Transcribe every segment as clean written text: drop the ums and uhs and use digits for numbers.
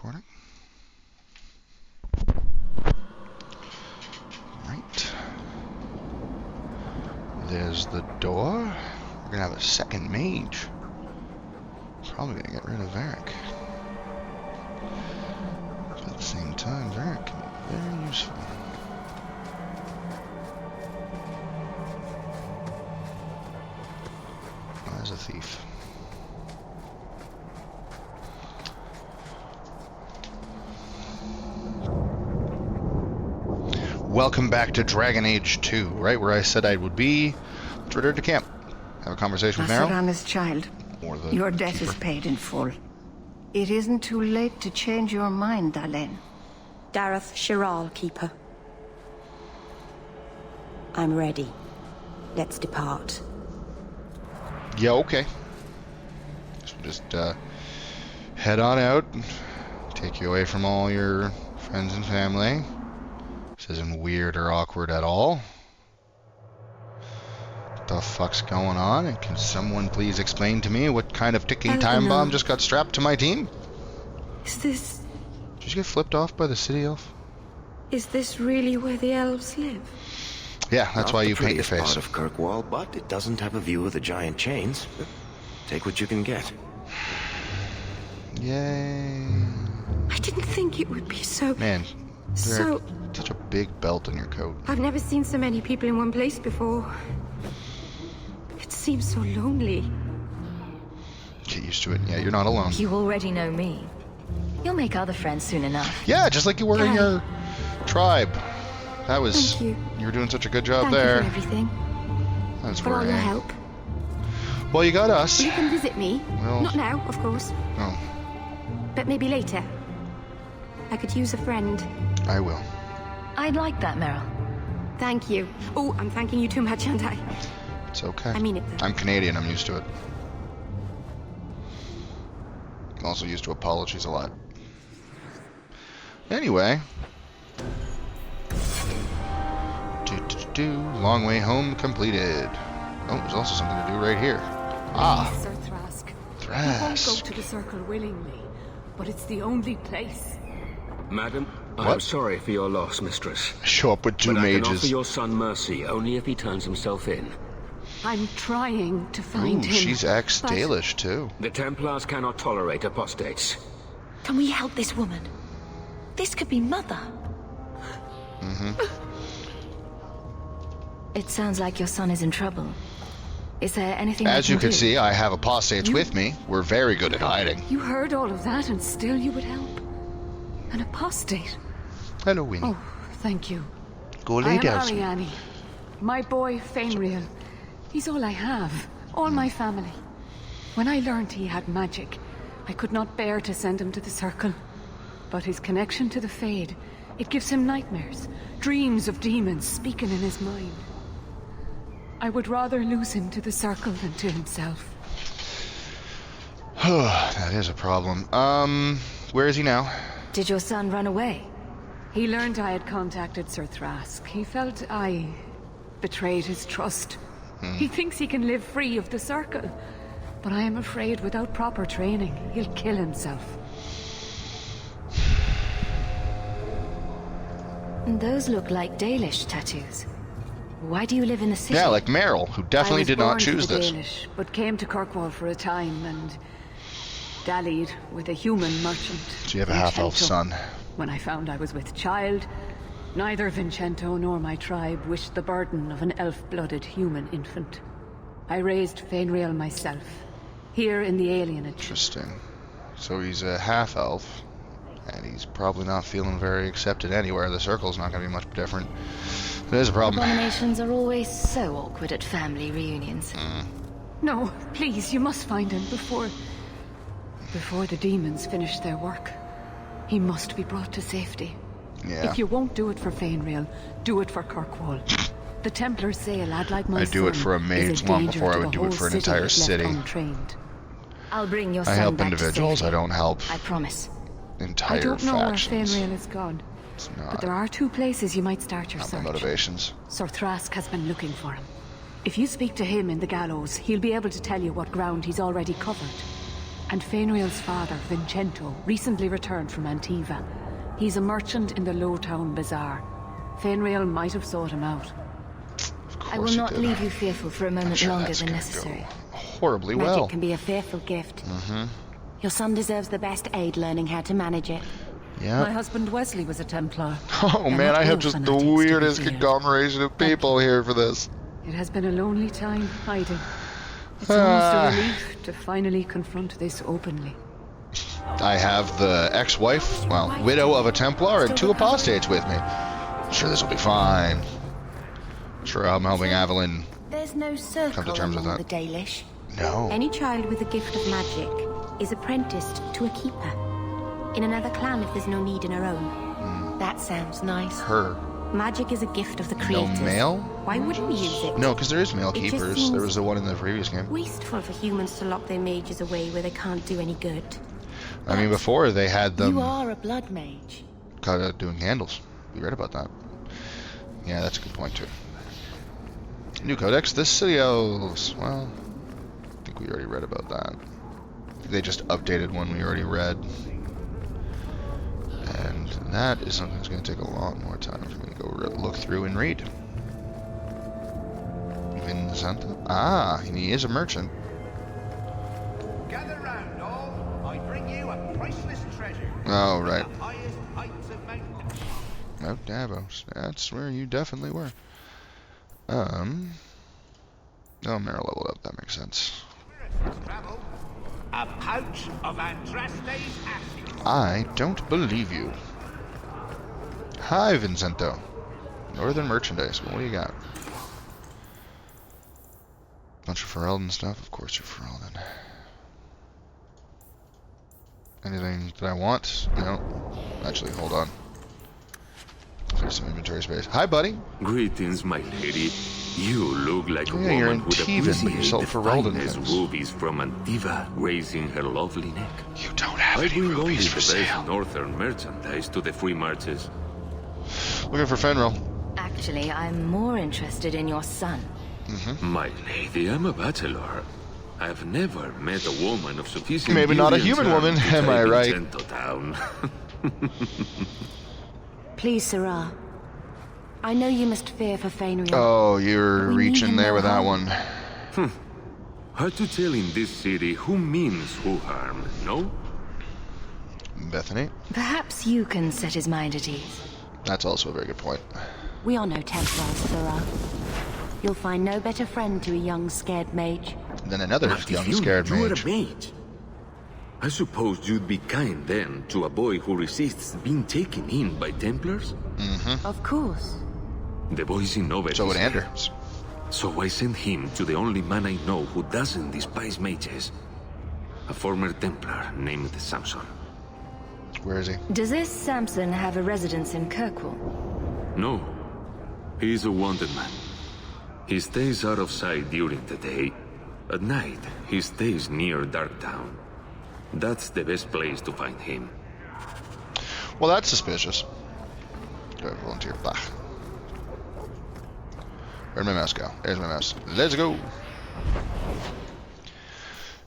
recording. Right. There's the door. We're gonna have a second mage. Probably gonna get rid of Varric. But at the same time, Varric can be very useful. As a thief. Welcome back to Dragon Age 2, right where I said I would be. Let's return to camp. Have a conversation with Meryl. Masarana's child, Or the your debt keeper. is paid in full. It isn't too late to change your mind, Dalen. Dareth Shiral, Keeper. I'm ready. Let's depart. Yeah, okay. So just head on out. Take you away from all your friends and family. This isn't weird or awkward at all. What the fuck's going on? And can someone please explain to me what kind of ticking time bomb just got strapped to my team? Is this... Did you get flipped off by the city elf? is this really where the elves live? Yeah, that's why you paint your Not the prettiest face. part of Kirkwall, but it doesn't have a view of the giant chains. Take what you can get. Yay. I didn't think it would be so... Man, So... such a big belt on your coat. I've never seen so many people in one place before. It seems so lonely. Get used to it. Yeah, you're not alone. You already know me. You'll make other friends soon enough. Yeah, just like you were in your tribe. That was... Thank you. You were doing such a good job Thank there. you for everything. That's For all your worrying. help. Well, you got us. You can visit me. Well- Not now, of course. Oh, But maybe later. I could use a friend. I will. I'd like that, Meryl. Thank you. Oh, I'm thanking you too much, aren't I? It's okay. I mean it, though. I'm Canadian. I'm used to it. I'm also used to apologies a lot. Anyway. Long way home completed. Oh, there's also something to do right here. Ah, Sir Thrask. I won't Thrask. go to the circle willingly, but it's the only place. Madam, What? I'm sorry for your loss, mistress. Show up with two But I can mages. offer your son mercy only if he turns himself in. I'm trying to find Ooh, him. she's ex but Dalish too. The Templars cannot tolerate apostates. Can we help this woman? This could be Mother. It sounds like your son is in trouble. Is there anything As I you can can do? see, I have apostates You- with me. We're very good at hiding. You heard all of that and still you would help? An apostate? Hello, Winnie. Oh, thank you. Go I lay am down. Ariane. My boy, Fainriel. He's all I have. All my family. When I learned he had magic, I could not bear to send him to the Circle. But his connection to the Fade, it gives him nightmares. Dreams of demons speaking in his mind. I would rather lose him to the Circle than to himself. That is a problem. Where is he now? Did your son run away? He learned I had contacted Sir Thrask. He felt I betrayed his trust. He thinks he can live free of the Circle. But I am afraid without proper training, he'll kill himself. Those look like Dalish tattoos. Why do you live in the city? Yeah, like Meryl, who definitely I was did not born to choose the this. Danish, but came to Kirkwall for a time and dallied with a human merchant. So you have a half-elf Vincento. son. When I found I was with child, neither Vincento nor my tribe wished the burden of an elf-blooded human infant. I raised Fainriel myself, here in the alienage. Interesting. So he's a half-elf, and he's probably not feeling very accepted anywhere. The Circle's not going to be much different. There's a problem. Abominations are always so awkward at family reunions. No, please, you must find him before the demons finish their work. He must be brought to safety. Yeah. If you won't do it for Fainriel, do it for Kirkwall. The Templars say a lad like my I'd do it son for a is mage long danger before I to would the do it whole for an city entire if left city. untrained. I'll bring your I son help back individuals, to I safety. don't help I promise. entire I don't know factions. where Fainriel is gone, It's but not, there are two places you might start your not my search. motivations. Sir Thrask has been looking for him. If you speak to him in the gallows, he'll be able to tell you what ground he's already covered. And Fainriel's father, Vincento, recently returned from Antiva. He's a merchant in the Lowtown Bazaar. Fainriel might have sought him out. I will not leave you fearful for a moment longer than necessary. Horribly Magic well. can be a fearful gift. Your son deserves the best aid learning how to manage it. My Yeah. husband Wesley was a Templar. Oh They're man, not I have all just the fanatics to be weirdest feared. conglomeration of people here for this. It has been a lonely time hiding. It's almost a relief to finally confront this openly. I have the ex-wife, well, widow of a Templar, and 2 apostates with me. I'm sure this will be fine. Sure, I'm helping Evelyn. There's no circle Come to terms with among that. the Dalish. No. Any child with a gift of magic is apprenticed to a keeper. In another clan if there's no need in her own. That sounds nice. Her. Magic is a gift of the No creators. male? Why wouldn't we use it? No, because there is male It just keepers. seems- There was the one in the previous game. Wasteful for humans to lock their mages away where they can't do any good. I mean, before they had them You are a blood mage. kind of doing candles. We read about that. Yeah, that's a good point, too. New codex, the City Elves. Well, I think we already read about that. I think they just updated one we already read. And that is something that's going to take a lot more time for me to go look through and read. Vincento? Ah, he is a merchant. Gather round, all. I bring you a priceless treasure. Oh, right. The highest heights of Mount Mount Davos. That's where you definitely were. Oh, Meryl leveled up. That makes sense. travel. A pouch of Andraste's ashes. I don't believe you. Hi, Vincento. Northern merchandise. What do you got? Bunch of Ferelden stuff. Of course you're Ferelden. Anything that I want? No. Actually, hold on. There's some inventory space. Hi, buddy. Greetings, my lady. You look like a Yeah, you're woman in would Tevan, but you appreciate sell the Ferelden finest things. rubies from Antiva, raising her lovely neck. You don't have I any bring only rubies the for best sale. northern merchandise to the free marches. Looking for Fenrir. Actually, I'm more interested in your son. My lady, I'm a bachelor. I've never met a woman of sufficient Maybe not a beauty and human charm woman, to am I tie right? Vincento down. Please, Sirrah. I know you must fear for Fainriel. Oh, you're We need reaching him there no with that harm. one. Hard to tell in this city who means who harm, no? Bethany. Perhaps you can set his mind at ease. That's also a very good point. We are no Templars, Sirrah. You'll find no better friend to a young, scared mage. Then another But young if scared you are mage. a mage. I suppose you'd be kind then to a boy who resists being taken in by Templars? Of course. The boy's in Novice. So would Anders. So I sent him to the only man I know who doesn't despise mages. A former Templar named Samson. Where is he? Does this Samson have a residence in Kirkwall? No, he's a wanted man. He stays out of sight during the day. At night, he stays near Darktown. That's the best place to find him. Well, that's suspicious. Go ahead, volunteer. Bah. Where'd my mouse go? There's my mouse. Let's go.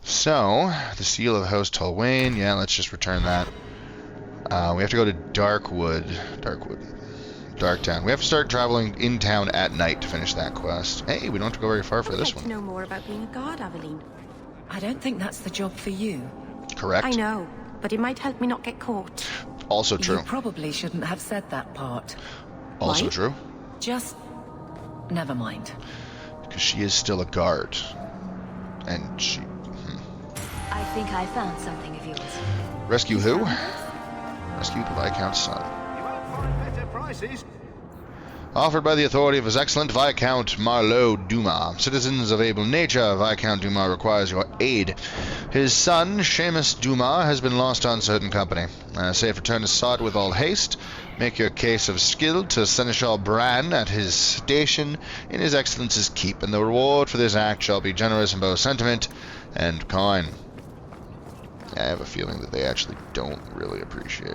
So, the seal of House Tolwain. Yeah, let's just return that. We have to go to Darkwood. Darktown. We have to start traveling in town at night to finish that quest. Hey, we don't have to go very far for I'd this like one. to know more about being a guard, Aveline. I don't think that's the job for you. Correct. I know, but it might help me not get caught. Also true. You probably shouldn't have said that part. Also Why? true. Just... never mind. Because she is still a guard. And she... I think I found something of yours. Rescue who? Rescue the Viscount's son. You won't find better prices. Offered by the authority of His Excellent Viscount Marlowe Dumas. Citizens of able nature, Viscount Dumas requires your aid. His son, Seamus Dumas, has been lost on certain company. A safe return is sought with all haste. Make your case of skill to Seneschal Bran at his station in His Excellence's keep, and the reward for this act shall be generous in both sentiment and coin. I have a feeling that they actually don't really appreciate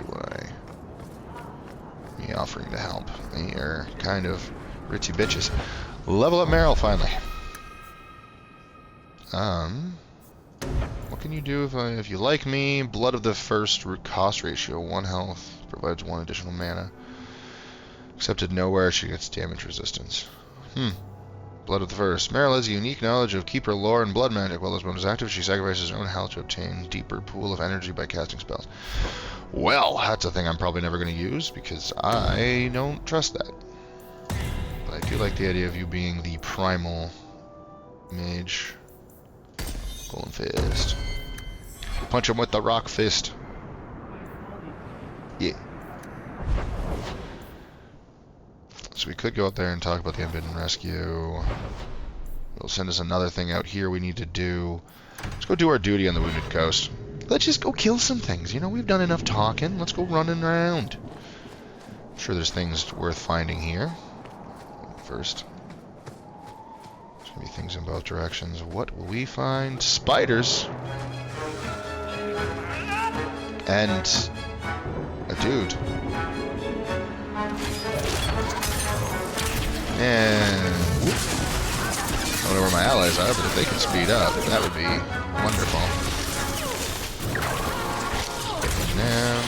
me offering to help. They are kind of ritzy bitches. Level up Meryl finally. What can you do if you like me? Blood of the First cost ratio, 1 health, provides 1 additional mana. Accepted nowhere, she gets damage resistance. Blood of the First. Meryl has a unique knowledge of Keeper lore and blood magic. While this one is active, she sacrifices her own health to obtain deeper pool of energy by casting spells. Well, that's a thing I'm probably never going to use because I don't trust that. But I do like the idea of you being the primal mage. Golden Fist. Punch him with the rock fist. Yeah. So we could go up there and talk about the Unbidden Rescue. It'll send us another thing out here we need to do. Let's go do our duty on the Wounded Coast. Let's just go kill some things. You know, we've done enough talking. Let's go running around. I'm sure there's things worth finding here. First. There's going to be things in both directions. What will we find? Spiders. And a dude. And whoop. I don't know where my allies are, but if they can speed up, that would be wonderful. Now,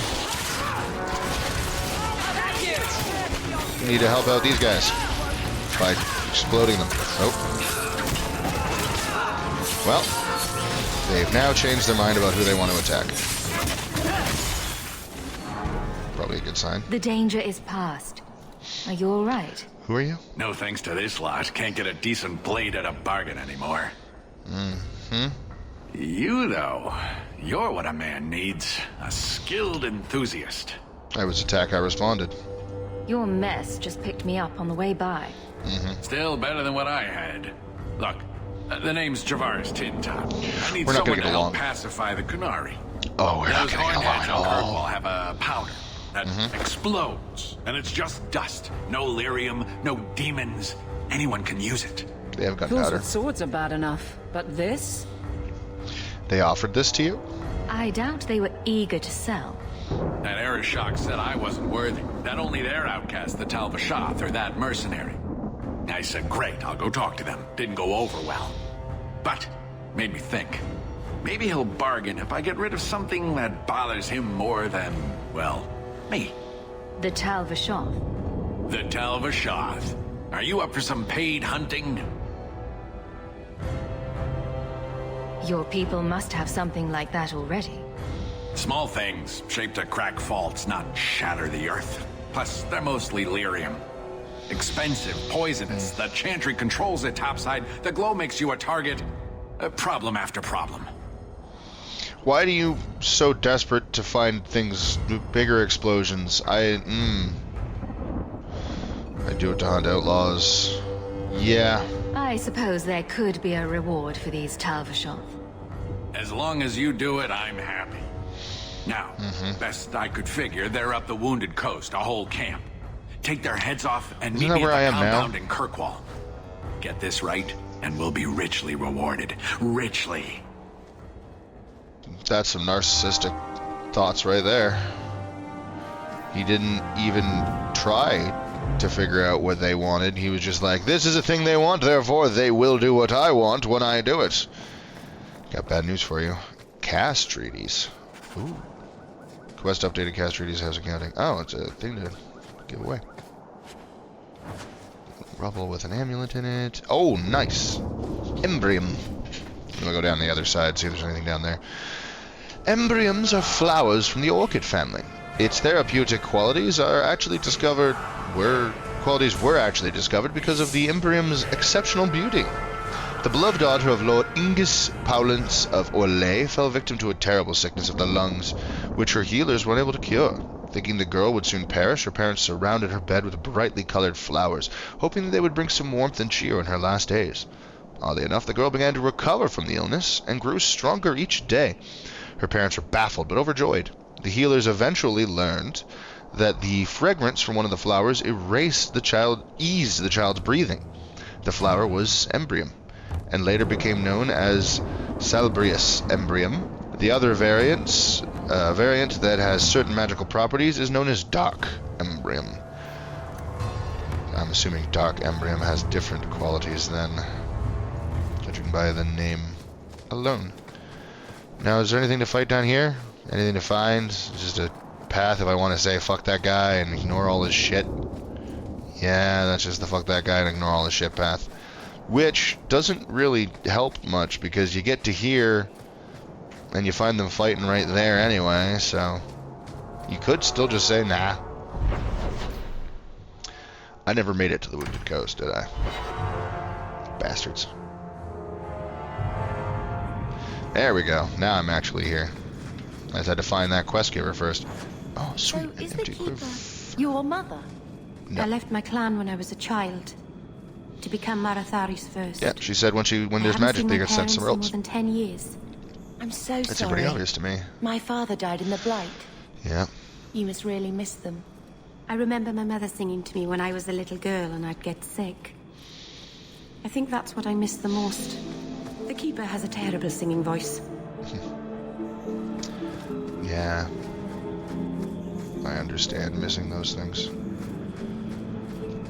we need to help out these guys by exploding them. Oh. Well, they've now changed their mind about who they want to attack. Probably a good sign. The danger is past. Are you all right? Who are you? No thanks to this lot. Can't get a decent blade at a bargain anymore. You, though, you're what a man needs. A skilled enthusiast. I was attacked, I responded. Your mess just picked me up on the way by. Still better than what I had. Look, the name's Javaris Tintop. I need We're not gonna someone get to help along. pacify the Kunari. Oh, we're not Those getting along hornheads at on all. Kirkwall have a powder that explodes, and it's just dust. No lyrium, no demons. Anyone can use it. They have Those gunpowder. with swords are bad enough, but this? They offered this to you? I doubt they were eager to sell. That Arishok said I wasn't worthy. That only their outcast, the Tal-Vashoth, or that mercenary. I said, great, I'll go talk to them. Didn't go over well. But, made me think. Maybe he'll bargain if I get rid of something that bothers him more than, well, me. The Tal-Vashoth. The Tal-Vashoth. Are you up for some paid hunting? Your people must have something like that already. Small things, shaped to crack faults, not shatter the earth. Plus, they're mostly lyrium. Expensive, poisonous. The Chantry controls it topside. The glow makes you a target. Problem after problem. Why are you so desperate to find things, bigger explosions? I do it to hunt outlaws. Yeah. I suppose there could be a reward for these Tal-Vashoth. As long as you do it, I'm happy. Now, best I could figure, they're up the Wounded Coast, a whole camp. Take their heads off and Isn't meet that me where I at am the now? compound in Kirkwall. Get this right, and we'll be richly rewarded. Richly. That's some narcissistic thoughts right there. He didn't even try to figure out what they wanted. He was just like, this is a thing they want, therefore they will do what I want when I do it. Got bad news for you. Cast treaties. Ooh. Quest updated cast treaties has accounting. Oh, it's a thing to give away. Rubble with an amulet in it. Oh, nice. Embrium. We'll go down the other side, see if there's anything down there. Embriums are flowers from the orchid family. Its therapeutic qualities are actually discovered were actually discovered because of the Embrium's exceptional beauty. The beloved daughter of Lord Ingus Paulins of Orlais fell victim to a terrible sickness of the lungs, which her healers were unable to cure. Thinking the girl would soon perish, her parents surrounded her bed with brightly colored flowers, hoping that they would bring some warmth and cheer in her last days. Oddly enough, the girl began to recover from the illness and grew stronger each day. Her parents were baffled but overjoyed. The healers eventually learned that the fragrance from one of the flowers eased the child's breathing. The flower was Embrium, and later became known as Salbrius Embrium. The other variant that has certain magical properties is known as Dark Embrium. I'm assuming Dark Embrium has different qualities than, judging by the name alone. Now, is there anything to fight down here? Anything to find? It's just a path if I want to say fuck that guy and ignore all his shit. Yeah, that's just the fuck that guy and ignore all his shit path. Which doesn't really help much because you get to here and you find them fighting right there anyway, so you could still just say nah. I never made it to the Wounded Coast, did I? Bastards. There we go. Now I'm actually here. I just had to find that quest giver first. Oh, sweet. So is the empty Keeper quiff. your mother? No. I left my clan when I was a child to become Marathari's first. Yeah, she said when there's magic, they get sent somewhere else. More than 10 years. I'm so That's sorry. pretty obvious to me. My father died in the Blight. Yeah. You must really miss them. I remember my mother singing to me when I was a little girl and I'd get sick. I think that's what I miss the most. The Keeper has a terrible singing voice. Yeah. I understand missing those things.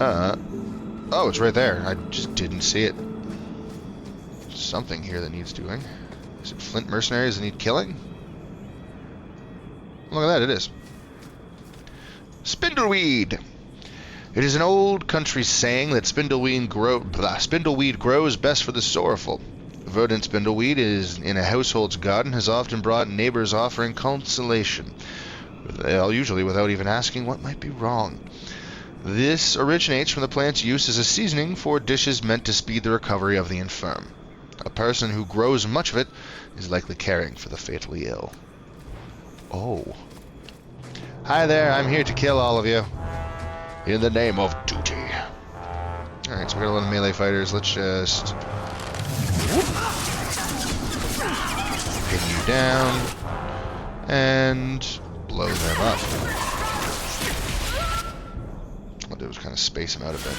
Oh, it's right there. I just didn't see it. Something here that needs doing. Is it Flint mercenaries that need killing? Look at that, it is. Spindleweed! It is an old country saying that spindleweed grows best for the sorrowful. Verdant spindleweed is in a household's garden has often brought neighbors offering consolation, usually without even asking what might be wrong. This originates from the plant's use as a seasoning for dishes meant to speed the recovery of the infirm. A person who grows much of it is likely caring for the fatally ill. Oh. Hi there, I'm here to kill all of you. In the name of duty. Alright, so we got a lot of melee fighters. Let's just pin you down and blow them up. What I'll do is kind of space them out a bit.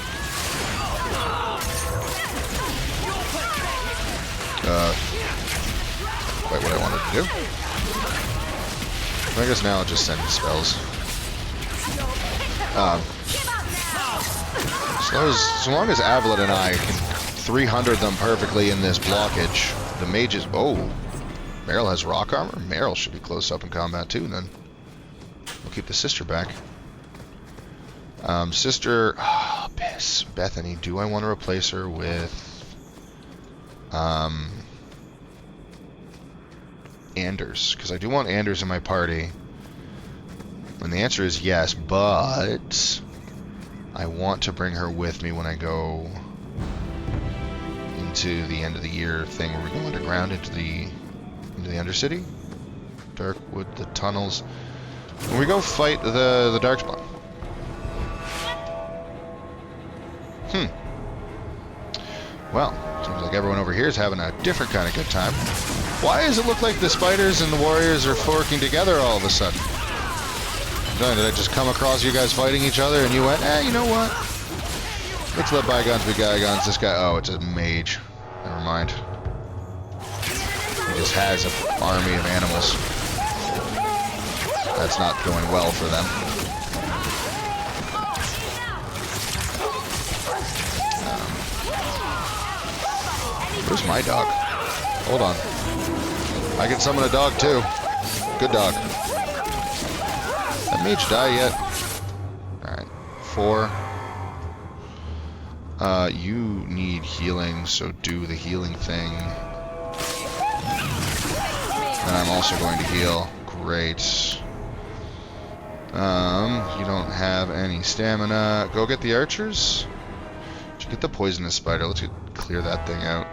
Quite what I wanted to do. I guess now I'll just send spells. So long as Avalet and I can 300 them perfectly in this blockage, the mages... Oh, Meryl has rock armor? Meryl should be close up in combat too, then. We'll keep the sister back. Sister... Oh, piss. Bethany, do I want to replace her with... Anders? Because I do want Anders in my party. And the answer is yes, but... I want to bring her with me when I go into the end of the year thing where we go underground into the Undercity, Darkwood, the tunnels. When we go fight the Darkspawn. Well, seems like everyone over here is having a different kind of good time. Why does it look like the spiders and the warriors are forking together all of a sudden? Did I just come across you guys fighting each other and you went, you know what? Let's let bygones be bygones. This guy, oh, it's a mage. Never mind. He just has an army of animals. That's not going well for them. Where's my dog? Hold on. I can summon a dog too. Good dog. That mage die yet? Alright. 4. You need healing, so do the healing thing. And I'm also going to heal. Great. You don't have any stamina. Go get the archers. Did you get the poisonous spider? Let's clear that thing out.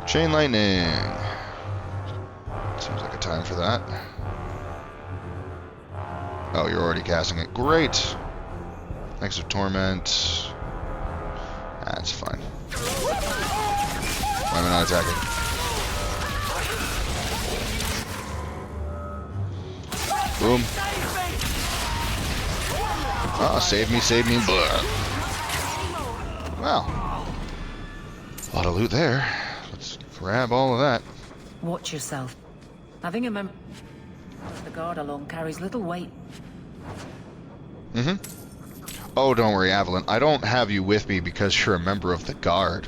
Chain lightning. Seems like a time for that. Oh, you're already casting it. Great. Thanks for torment. That's fine. Why am I not attacking? Boom. Oh, save me, save me. Blah. Well, a lot of loot there. Let's grab all of that. Watch yourself. Having a member of the guard along carries little weight. Oh, don't worry, Avalon. I don't have you with me because you're a member of the guard.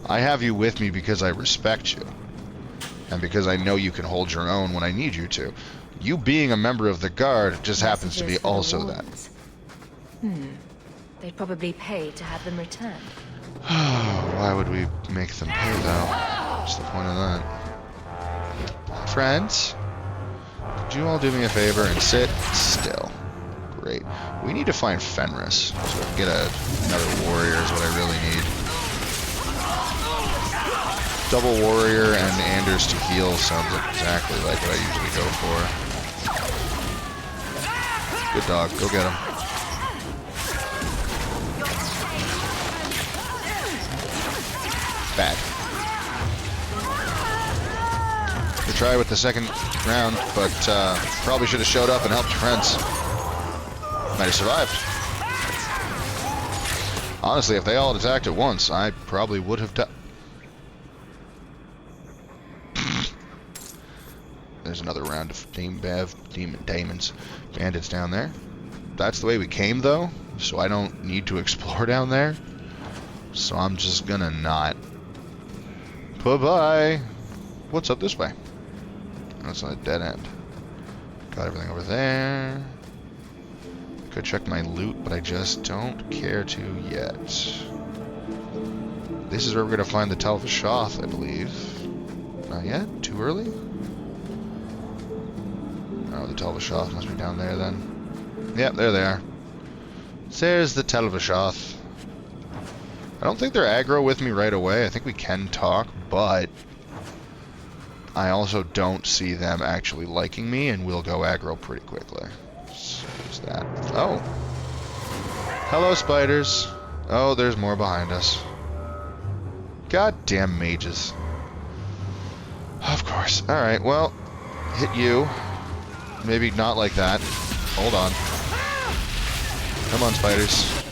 I have you with me because I respect you. and because I know you can hold your own when I need you to. You being a member of the Guard just happens to be Messages for the also that. Wardens. They'd probably pay to have them returned. Why would we make them pay, though? What's the point of that? Friends, could you all do me a favor and sit still? Great. We need to find Fenris, so I can get another warrior is what I really need. Double warrior and Anders to heal sounds exactly like what I usually go for. Good dog, go get him. Bad. We try with the second round, but probably should have showed up and helped your friends. Might have survived. Honestly, if they all had attacked at once, I probably would have died. There's another round of demons, bandits down there. That's the way we came, though, so I don't need to explore down there. So I'm just gonna not. Bye-bye. What's up this way? That's not a dead end. Got everything over there. Could check my loot, but I just don't care to yet. This is where we're gonna find the Tal Vashoth, I believe. Not yet? Too early? Oh, the Tal Vashoth must be down there then. Yep, there they are. There's the Tal Vashoth. I don't think they're aggro with me right away. I think we can talk, but I also don't see them actually liking me, and we'll go aggro pretty quickly. So there's that. Oh. Hello, spiders. Oh, there's more behind us. Goddamn mages. Of course. Alright, well, hit you. Maybe not like that. Hold on. Come on, spiders.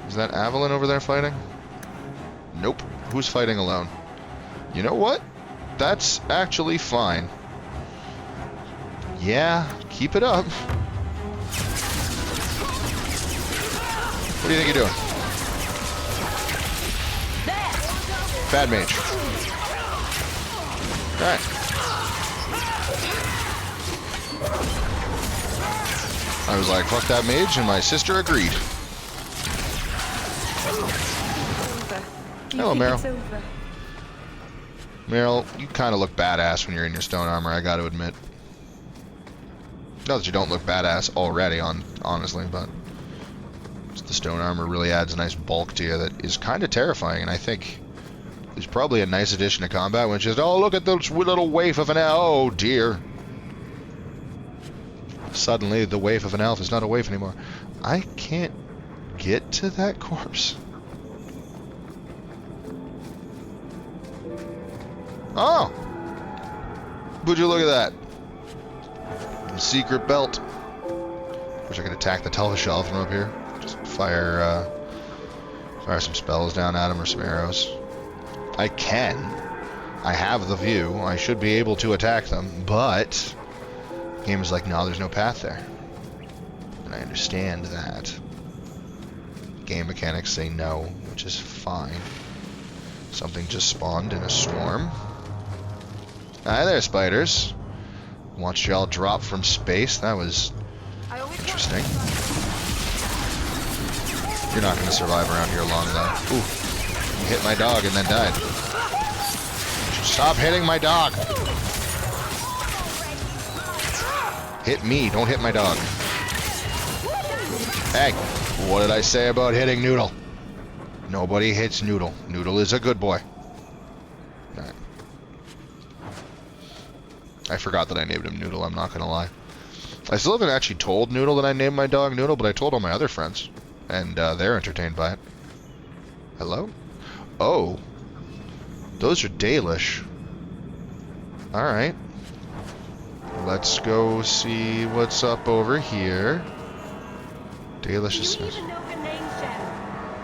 Is that Avalon over there fighting? Nope. Who's fighting alone? You know what? That's actually fine. Yeah, keep it up. What do you think you're doing? Bad mage. Alright. I was like, fuck that mage, and my sister agreed. Hello, Meryl. Meryl, you kind of look badass when you're in your stone armor, I gotta admit. Not that you don't look badass already, honestly, but the stone armor really adds a nice bulk to you that is kind of terrifying, and I think is probably a nice addition to combat, which is, oh, look at this little waif of an elf. Oh, dear. Suddenly, the waif of an elf is not a waif anymore. I can't get to that corpse. Oh! Would you look at that? The secret belt. Wish I could attack the Tal Vashoth from up here. Just fire some spells down at him or some arrows. I can. I have the view. I should be able to attack them, but the game is like, no, there's no path there. And I understand that. Game mechanics say no, which is fine. Something just spawned in a swarm. Hi there, spiders. Watched y'all drop from space. That was interesting. You're not going to survive around here long, though. Ooh. You hit my dog and then died. Stop hitting my dog! Hit me, don't hit my dog. Hey, what did I say about hitting Noodle? Nobody hits Noodle. Noodle is a good boy. Alright. I forgot that I named him Noodle, I'm not gonna lie. I still haven't actually told Noodle that I named my dog Noodle, but I told all my other friends. And they're entertained by it. Hello? Oh. Those are Dalish. Alright. Let's go see what's up over here. Dalish is...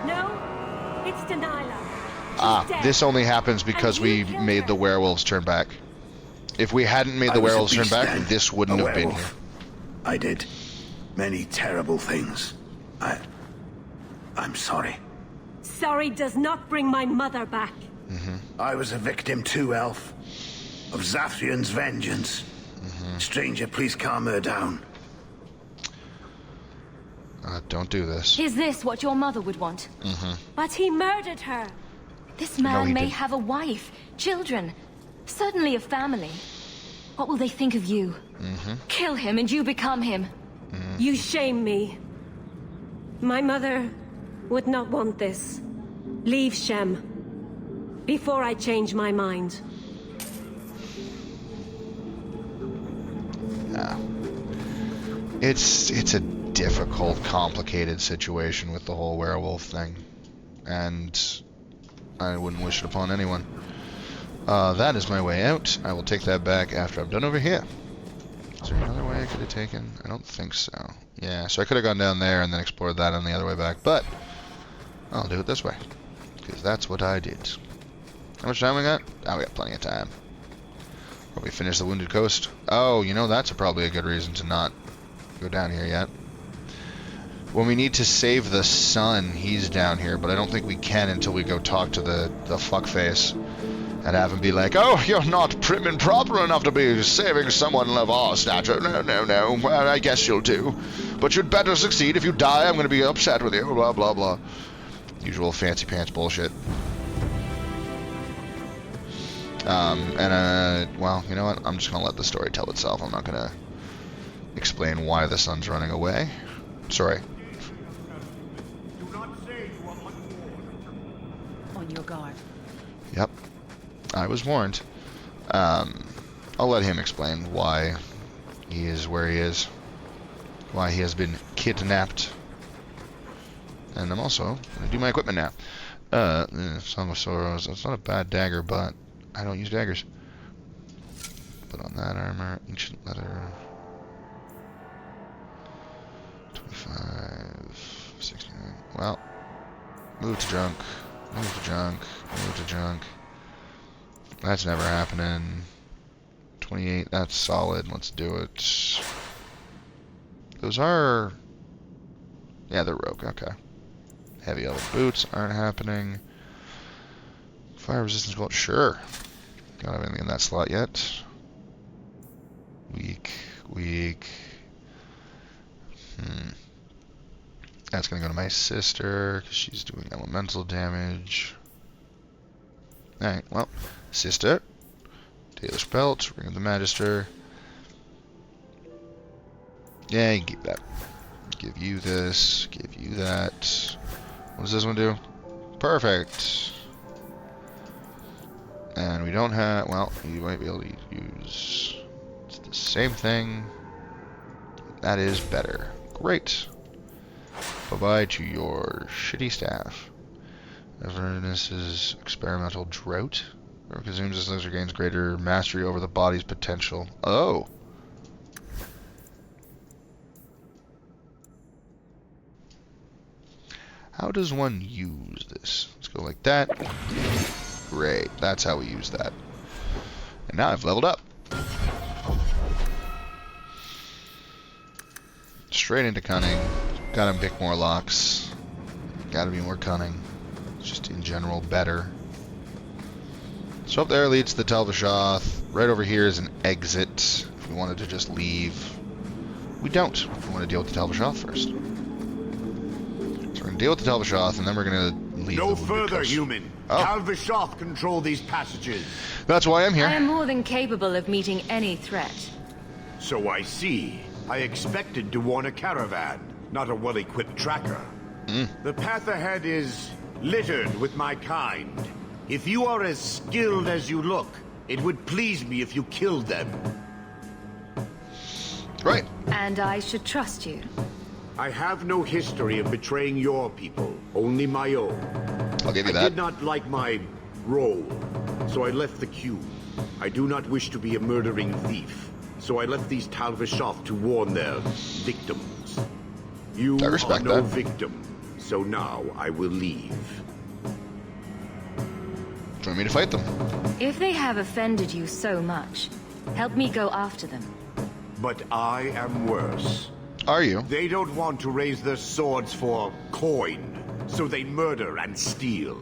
No, it's Delilah. Ah, this only happens because we made the werewolves turn back. If we hadn't made the werewolves turn back, this wouldn't have been here. I did many terrible things. I'm sorry. Sorry does not bring my mother back. I was a victim too, Elf. of Zathrian's vengeance. Stranger, please calm her down. Don't do this. Is this what your mother would want? But he murdered her. This No, man he may didn't. have a wife, children, certainly a family. What will they think of you? Kill him and you become him. You shame me. My mother would not want this. Leave Shem. Before I change my mind. Yeah. It's a difficult, complicated situation with the whole werewolf thing. And I wouldn't wish it upon anyone. That is my way out. I will take that back after I'm done over here. Is there another way I could have taken? I don't think so. Yeah, so I could have gone down there and then explored that on the other way back, but I'll do it this way. Because that's what I did. How much time we got? Oh, we got plenty of time. Will we finish the Wounded Coast? Oh, you know, that's probably a good reason to not go down here yet. When we need to save the sun, he's down here, but I don't think we can until we go talk to the fuckface. And have him be like, oh, you're not prim and proper enough to be saving someone of our stature. No. Well, I guess you'll do. But you'd better succeed. If you die, I'm going to be upset with you. Blah, blah, blah. Usual fancy pants bullshit. Well, you know what? I'm just going to let the story tell itself. I'm not going to explain why the sun's running away. Sorry. On your guard. Yep. I was warned. I'll let him explain why he is where he is. Why he has been kidnapped. And I'm also going to do my equipment now. Song of Sorrows. It's not a bad dagger, but I don't use daggers. Put on that armor. Ancient leather. 25. 69. Well. Move to junk. Move to junk. Move to junk. That's never happening. 28, that's solid. Let's do it. Those are... Yeah, they're rogue. Okay. Heavy elbow boots aren't happening. Fire resistance belt, sure. Don't have anything in that slot yet. Weak. That's gonna go to my sister, because she's doing elemental damage. Alright, well, sister. Dalish belt, Ring of the Magister. Yeah, you can keep that. Give you this, give you that. What does this one do? Perfect. And we don't have, well, you might be able to use, it's the same thing. That is better. Great. Bye-bye to your shitty staff. Avernus's experimental drought. Or consumes this laser gains greater mastery over the body's potential. Oh! How does one use this? Let's go like that. Great, that's how we use that. And now I've leveled up. Straight into cunning. Gotta pick more locks. Gotta be more cunning. Just in general better. So up there leads to the Tal-Vashoth. Right over here is an exit. If we wanted to just leave. We don't. We want to deal with the Tal-Vashoth first. So we're going to deal with the Tal-Vashoth, and then we're going to leave No the Wounded further, Coast. human. Oh. Tal-Vashoth control these passages. That's why I'm here. I am more than capable of meeting any threat. So I see. I expected to warn a caravan, not a well-equipped tracker. The path ahead is littered with my kind. If you are as skilled as you look, it would please me if you killed them. Right. And I should trust you. I have no history of betraying your people, only my own. I'll give you I that. did not like my role, so I left the queue. I do not wish to be a murdering thief, so I left these Tal-Vashoth to warn their victims. You I are respect no that. victim, so now I will leave. Join me to fight them. If they have offended you so much, help me go after them. But I am worse. Are you? They don't want to raise their swords for coin, so they murder and steal.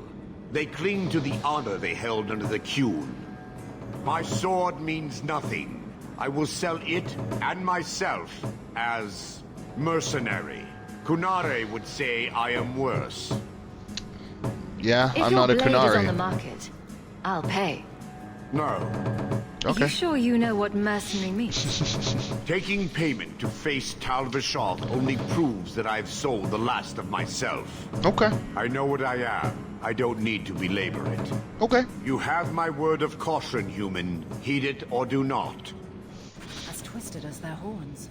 They cling to the honor they held under the Qun. My sword means nothing. I will sell it and myself as mercenary. Kunare would say I am worse. Yeah, If I'm your not a blade is on the Kunari. market, I'll pay. No. Are Okay. you sure you know what mercenary means? Taking payment to face Tal Vashoth only proves that I've sold the last of myself. Okay. I know what I am. I don't need to belabor it. Okay. You have my word of caution, human. Heed it or do not. As twisted as their horns.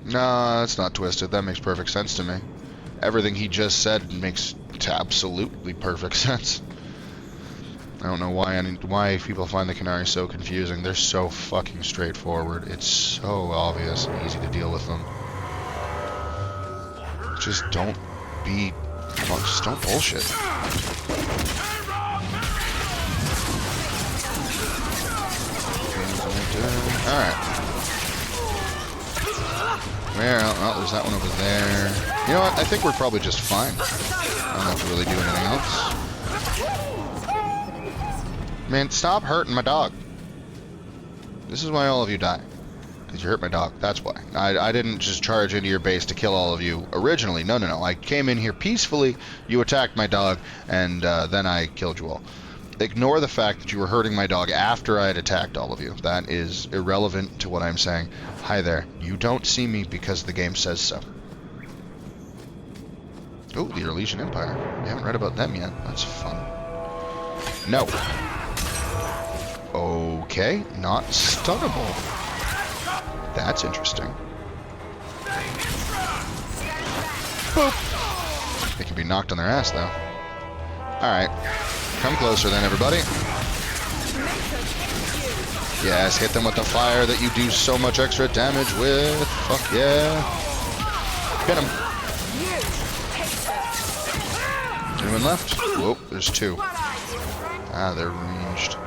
No, that's not twisted. That makes perfect sense to me. Everything he just said makes absolutely perfect sense. I don't know why people find the Kunari so confusing. They're so fucking straightforward. It's so obvious and easy to deal with them. Just don't bullshit. Alright. Well, there's that one over there. You know what? I think we're probably just fine. I don't have to really do anything else. Man, stop hurting my dog. This is why all of you die. Because you hurt my dog. That's why. I didn't just charge into your base to kill all of you originally. No. I came in here peacefully, you attacked my dog, and then I killed you all. Ignore the fact that you were hurting my dog after I had attacked all of you. That is irrelevant to what I'm saying. Hi there. You don't see me because the game says so. Oh, the Orlesian Empire. We haven't read about them yet. That's fun. No. Okay, not stunnable. That's interesting. Boop. They can be knocked on their ass, though. Alright. Come closer then, everybody. Yes, hit them with the fire that you do so much extra damage with. Fuck yeah. Hit them. Anyone left? Whoa, there's two. Ah, they're ranged.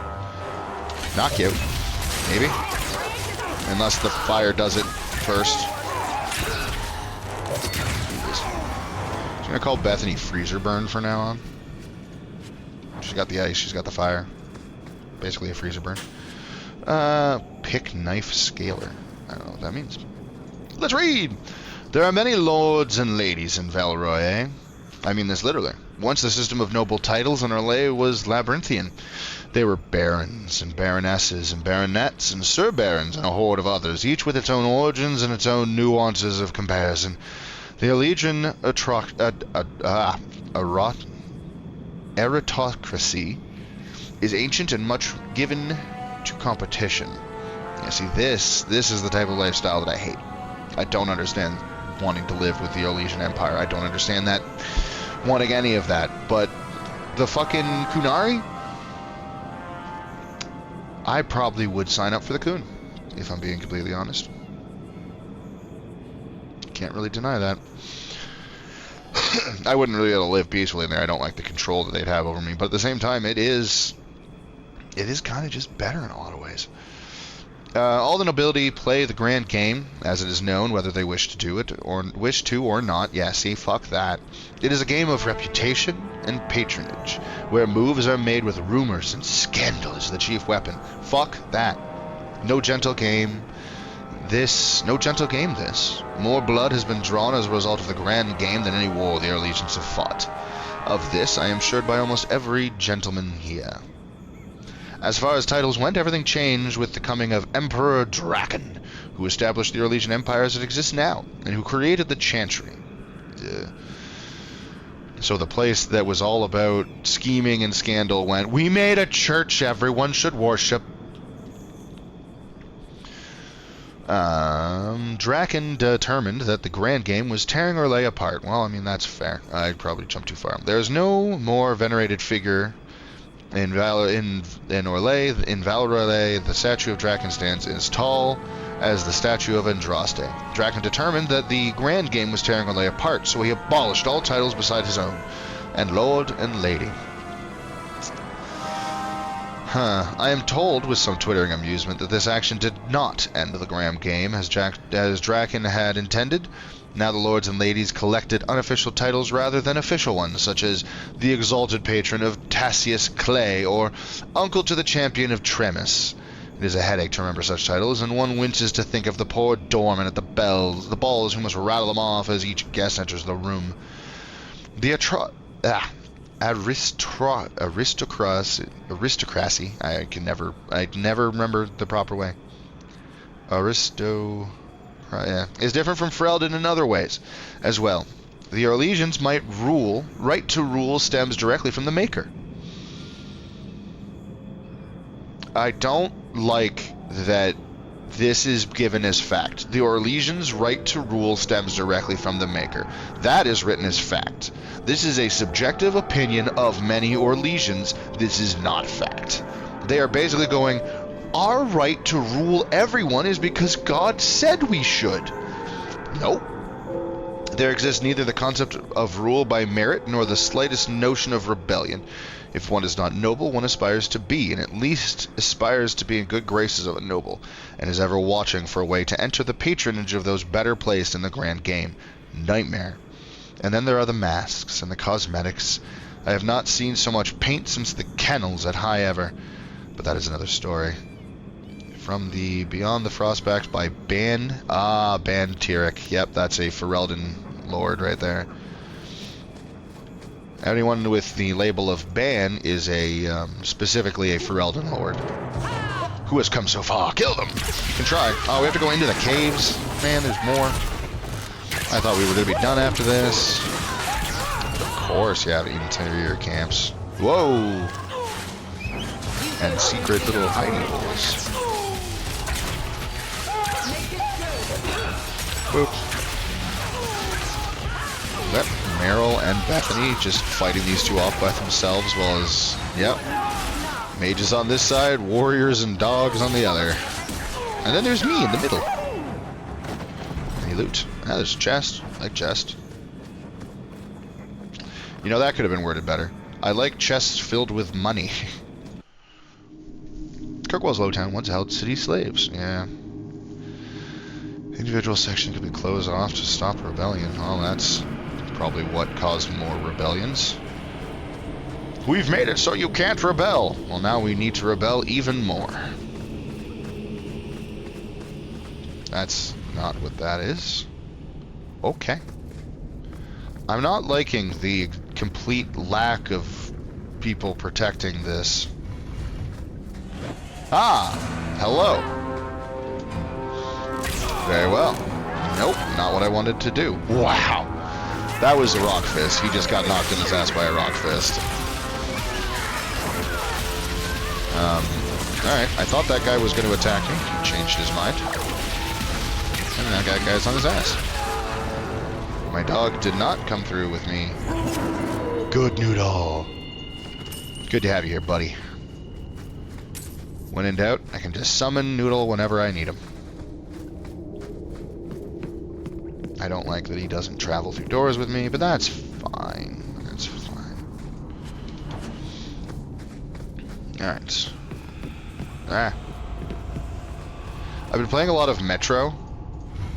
Knock you. Maybe. Unless the fire does it first. I'm gonna call Bethany Freezer Burn for now on. She's got the ice, she's got the fire. Basically a freezer burn. Pick knife scaler. I don't know what that means. Let's read! There are many lords and ladies in Val Royeaux. I mean this literally. Once the system of noble titles in Orlais was labyrinthian. They were barons and baronesses and baronets and sir barons and a horde of others, each with its own origins and its own nuances of comparison. The Legion aristocracy is ancient and much given to competition. Yeah, see, this is the type of lifestyle that I hate. I don't understand wanting to live with the Orlesian Empire. I don't understand that wanting any of that. But the fucking Kunari, I probably would sign up for the Kun, if I'm being completely honest. Can't really deny that. I wouldn't really be able to live peacefully in there. I don't like the control that they'd have over me. But at the same time, it is kind of just better in a lot of ways. All the nobility play the grand game, as it is known, whether they wish to do it or wish to or not. Yeah, see, fuck that. It is a game of reputation and patronage, where moves are made with rumors and scandal is the chief weapon. Fuck that. No gentle game. No gentle game this. More blood has been drawn as a result of the grand game than any war the Orlesians have fought. Of this I am assured by almost every gentleman here. As far as titles went, everything changed with the coming of Emperor Draken, who established the Orlesian Empire as it exists now, and who created the Chantry. So the place that was all about scheming and scandal went, we made a church everyone should worship. Draken determined that the grand game was tearing Orlais apart. Well, I mean, that's fair. I'd probably jump too far. There is no more venerated figure in Orlais. In Val Royeaux, the statue of Draken stands as tall as the statue of Andraste. Draken determined that the grand game was tearing Orlais apart, so he abolished all titles beside his own, and Lord and Lady. I am told, with some twittering amusement, that this action did not end the grand game as Draken had intended. Now the lords and ladies collected unofficial titles rather than official ones, such as the exalted patron of Tassius Clay or uncle to the champion of Tremis. It is a headache to remember such titles, and one winces to think of the poor doorman at the balls who must rattle them off as each guest enters the room. The aristocracy. I never remember the proper way. Is different from Ferelden in other ways as well. The Orlesians might rule. Right to rule stems directly from the Maker. I don't like that this is given as fact. The Orlesians' right to rule stems directly from the Maker. That is written as fact. This is a subjective opinion of many Orlesians. This is not fact. They are basically going, our right to rule everyone is because God said we should. Nope. There exists neither the concept of rule by merit nor the slightest notion of rebellion. If one is not noble, one aspires to be, and at least aspires to be in good graces of a noble, and is ever watching for a way to enter the patronage of those better placed in the grand game. Nightmare. And then there are the masks and the cosmetics. I have not seen so much paint since the kennels at High Ever, but that is another story. From the Beyond the Frostbacks by Ban Tyrek. Yep, that's a Ferelden lord right there. Anyone with the label of Ban is a specifically a Ferelden lord. Who has come so far? Kill them! You can try. Oh, we have to go into the caves? Man, there's more. I thought we were going to be done after this. Of course you have interior camps. Whoa! And secret little hiding holes. Oops. Is that Meryl and Bethany just fighting these two off by themselves, as well as, yep, mages on this side, warriors and dogs on the other. And then there's me in the middle. Any loot? Ah, there's a chest. I like chest. You know, that could have been worded better. I like chests filled with money. Kirkwall's Lowtown once held city slaves. Yeah. Individual section could be closed off to stop rebellion. Well, that's probably what caused more rebellions. We've made it so you can't rebel. Well, now we need to rebel even more. That's not what that is. Okay. I'm not liking the complete lack of people protecting this. Ah! Hello. Very well. Nope, not what I wanted to do. Wow. That was a rock fist. He just got knocked in his ass by a rock fist. Alright, I thought that guy was going to attack me. He changed his mind. And that guy's on his ass. My dog did not come through with me. Good Noodle. Good to have you here, buddy. When in doubt, I can just summon Noodle whenever I need him. I don't like that he doesn't travel through doors with me, but that's fine. That's fine. Alright. I've been playing a lot of Metro.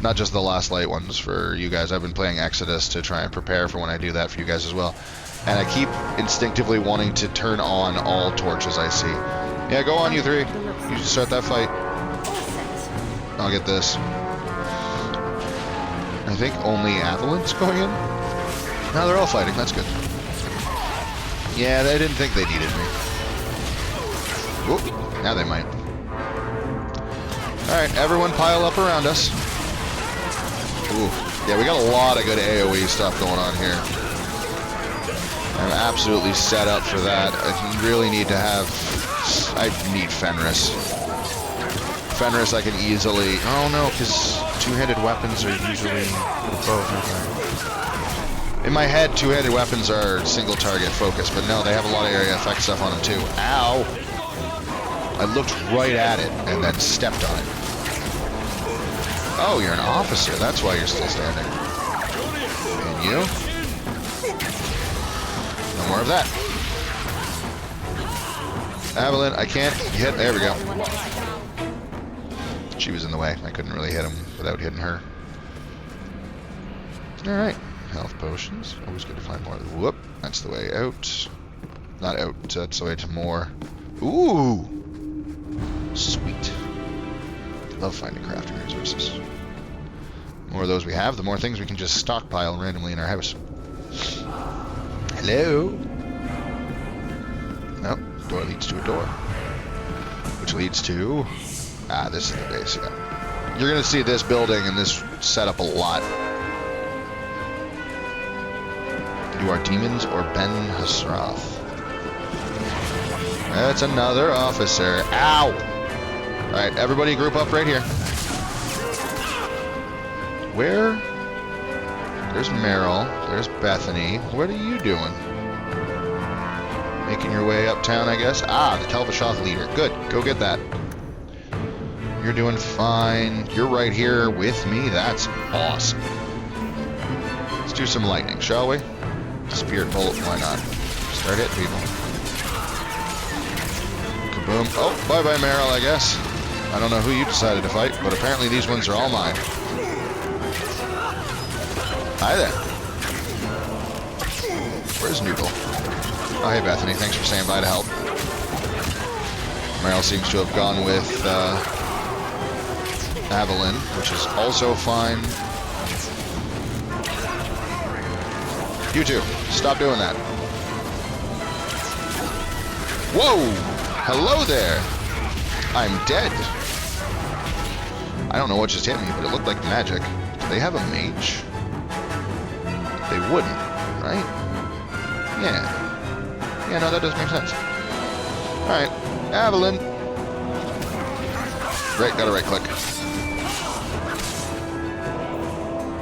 Not just the Last Light ones for you guys. I've been playing Exodus to try and prepare for when I do that for you guys as well. And I keep instinctively wanting to turn on all torches I see. Yeah, go on, you three. You should start that fight. I'll get this. I think only Avalon's going in? No, they're all fighting. That's good. Yeah, they didn't think they needed me. Whoop. Now they might. Alright, everyone pile up around us. Ooh. Yeah, we got a lot of good AoE stuff going on here. I'm absolutely set up for that. I really need to have... I need Fenris. Fenris I can easily... Oh no, because two-handed weapons are usually... Oh, okay. In my head, two-handed weapons are single target focus, but no, they have a lot of area effect stuff on them too. Ow! I looked right at it and then stepped on it. Oh, you're an officer. That's why you're still standing. And you? No more of that. Avalon, I can't hit. There we go. She was in the way. I couldn't really hit him without hitting her. Alright. Health potions. Always good to find more. Whoop. That's the way out. Not out. That's the way to more. Ooh! Sweet. Love finding crafting resources. The more of those we have, the more things we can just stockpile randomly in our house. Hello? Nope. Door leads to a door. Which leads to... Ah, this is the base, yeah. You're going to see this building and this setup a lot. You are demons or Ben Hasrath. That's another officer. Ow! Alright, everybody group up right here. Where? There's Meryl. There's Bethany. What are you doing? Making your way uptown, I guess? Ah, the Tal Vashoth leader. Good. Go get that. You're doing fine. You're right here with me. That's awesome. Let's do some lightning, shall we? Spirit bolt, why not? Start hitting people. Kaboom. Oh, bye-bye, Meryl, I guess. I don't know who you decided to fight, but apparently these ones are all mine. Hi there. Where's Noodle? Oh, hey, Bethany. Thanks for staying by to help. Meryl seems to have gone with Evelyn, which is also fine. You two, stop doing that. Whoa! Hello there! I'm dead. I don't know what just hit me, but it looked like magic. Do they have a mage? They wouldn't, right? Yeah. Yeah, no, that does make sense. Alright, Evelyn. Right, got a right click.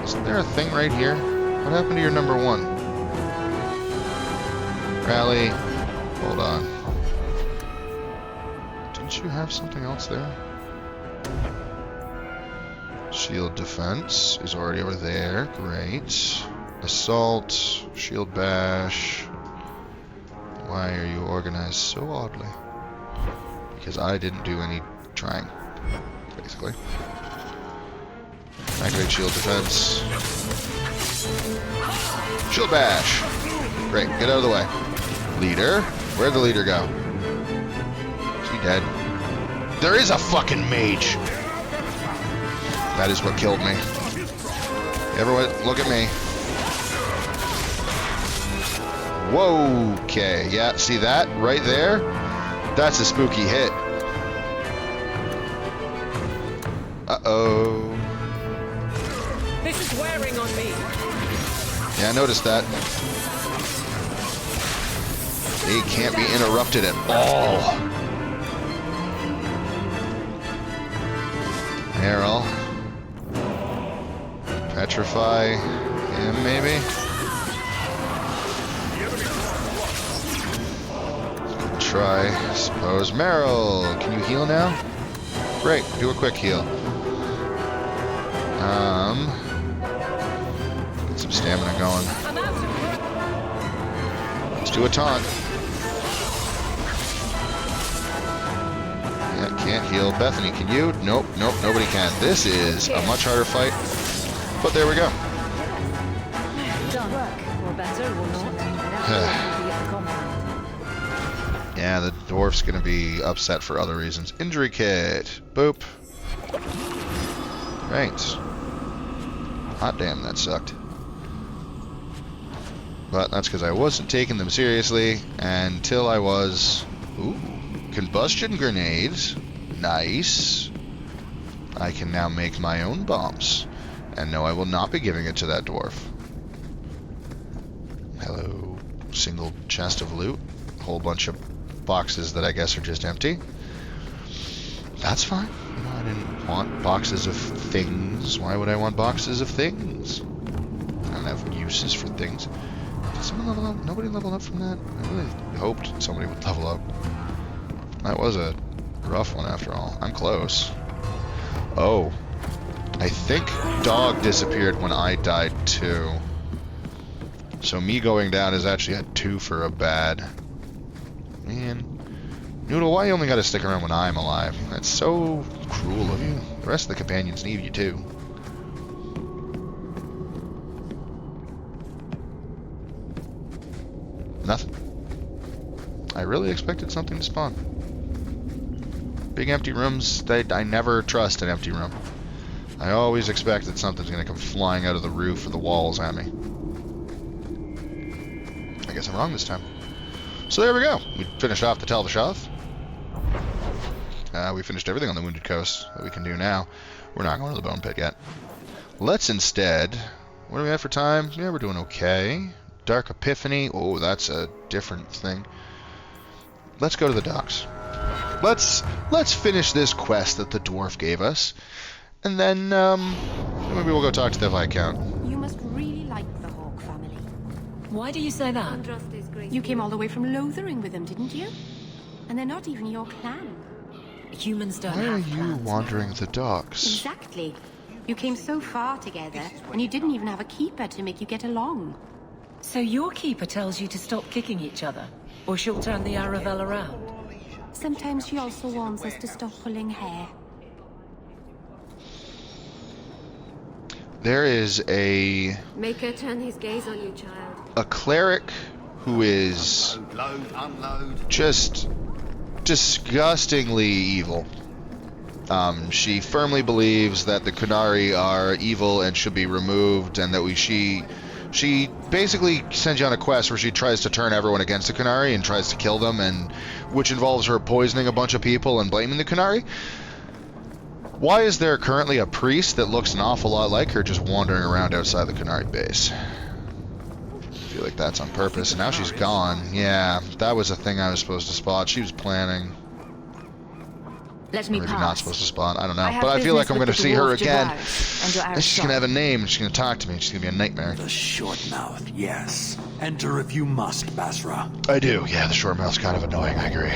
Isn't there a thing right here? What happened to your number 1? Rally. Hold on. Didn't you have something else there? Shield defense is already over there. Great. Assault. Shield bash. Why are you organized so oddly? Because I didn't do any trying, basically. Activate shield defense. Shield bash! Great, get out of the way. Leader? Where'd the leader go? Is he dead? There is a fucking mage! That is what killed me. Everyone, look at me. Whoa, okay. Yeah, see that right there? That's a spooky hit. Uh-oh. This is wearing on me. Yeah, I noticed that. They can't be interrupted at all. Meryl. Petrify him, maybe? Try, I suppose. Meryl, can you heal now? Great, do a quick heal. Get some stamina going. Let's do a taunt. Yeah, can't heal. Bethany, can you? Nope, nope, nobody can. This is a much harder fight, but there we go. Yeah, the dwarf's gonna be upset for other reasons. Injury kit. Boop. Right. Hot damn, that sucked. But that's because I wasn't taking them seriously until I was... Ooh. Combustion grenades. Nice. I can now make my own bombs. And no, I will not be giving it to that dwarf. Hello. Single chest of loot. A whole bunch of boxes that I guess are just empty. That's fine. You know, I didn't want boxes of things. Why would I want boxes of things? I don't have uses for things. Did someone level up? Nobody leveled up from that? I really hoped somebody would level up. That was a rough one after all. I'm close. Oh. I think dog disappeared when I died too. So me going down is actually a 2 for a bad. Man. Noodle, why you only gotta stick around when I'm alive? That's so cruel of you. The rest of the companions need you too. Nothing. I really expected something to spawn. Big empty rooms, I never trust an empty room. I always expect that something's going to come flying out of the roof or the walls at me. I guess I'm wrong this time. So there we go. We finished off the Tal Vashoth. We finished everything on the Wounded Coast that we can do now. We're not going to the Bone Pit yet. Let's instead... What do we have for time? Yeah, we're doing okay. Dark Epiphany. Oh, that's a different thing. Let's go to the docks. Let's finish this quest that the dwarf gave us. And then, maybe we'll go talk to the Viscount. You must really like the Hawke family. Why do you say that? You came all the way from Lothering with them, didn't you? And they're not even your clan. Humans don't Why are have you plans. wandering the docks? Exactly. You came so far together, and you didn't even have a keeper to make you get along. So your keeper tells you to stop kicking each other, or she'll turn the Aravel around? Sometimes she also warns us to stop pulling hair. There is a Make her turn his gaze on you, child. a cleric who is just disgustingly evil. She firmly believes that the Qunari are evil and should be removed, and that she basically sends you on a quest where she tries to turn everyone against the Qunari and tries to kill them, and which involves her poisoning a bunch of people and blaming the Qunari. Why is there currently a priest that looks an awful lot like her just wandering around outside the Qunari base? I feel like that's on purpose, and now she's gone. Yeah, that was a thing I was supposed to spot. She was planning. Let me Maybe pass. not supposed to spot. I don't know. I have But I feel like I'm going to business with see the her dwarf again. Javaris and your And she's going to Arishok. have a name, and she's going to talk to me, and she's going to be a nightmare. The short mouth, yes. Enter if you must, Basra. I do. Yeah, the short mouth's kind of annoying. I agree.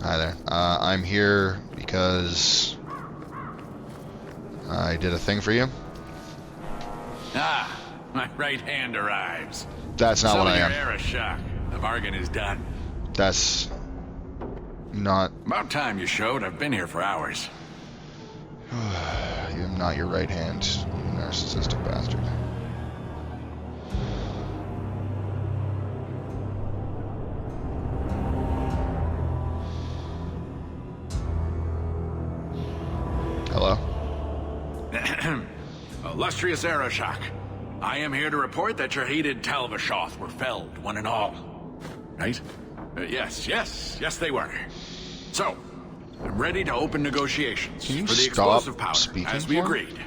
Hi there. I'm here because I did a thing for you. Ah, my right hand arrives. That's not so what I you're am. Arishok. The bargain is done. That's not... About time you showed. I've been here for hours. I am not your right hand, you narcissistic bastard. Hello? Illustrious Arishok, I am here to report that your hated Tal Vashoth were felled, one and all. Right? Yes, they were. So, I'm ready to open negotiations Can you for the stop explosive powder, speaking as we for me? agreed.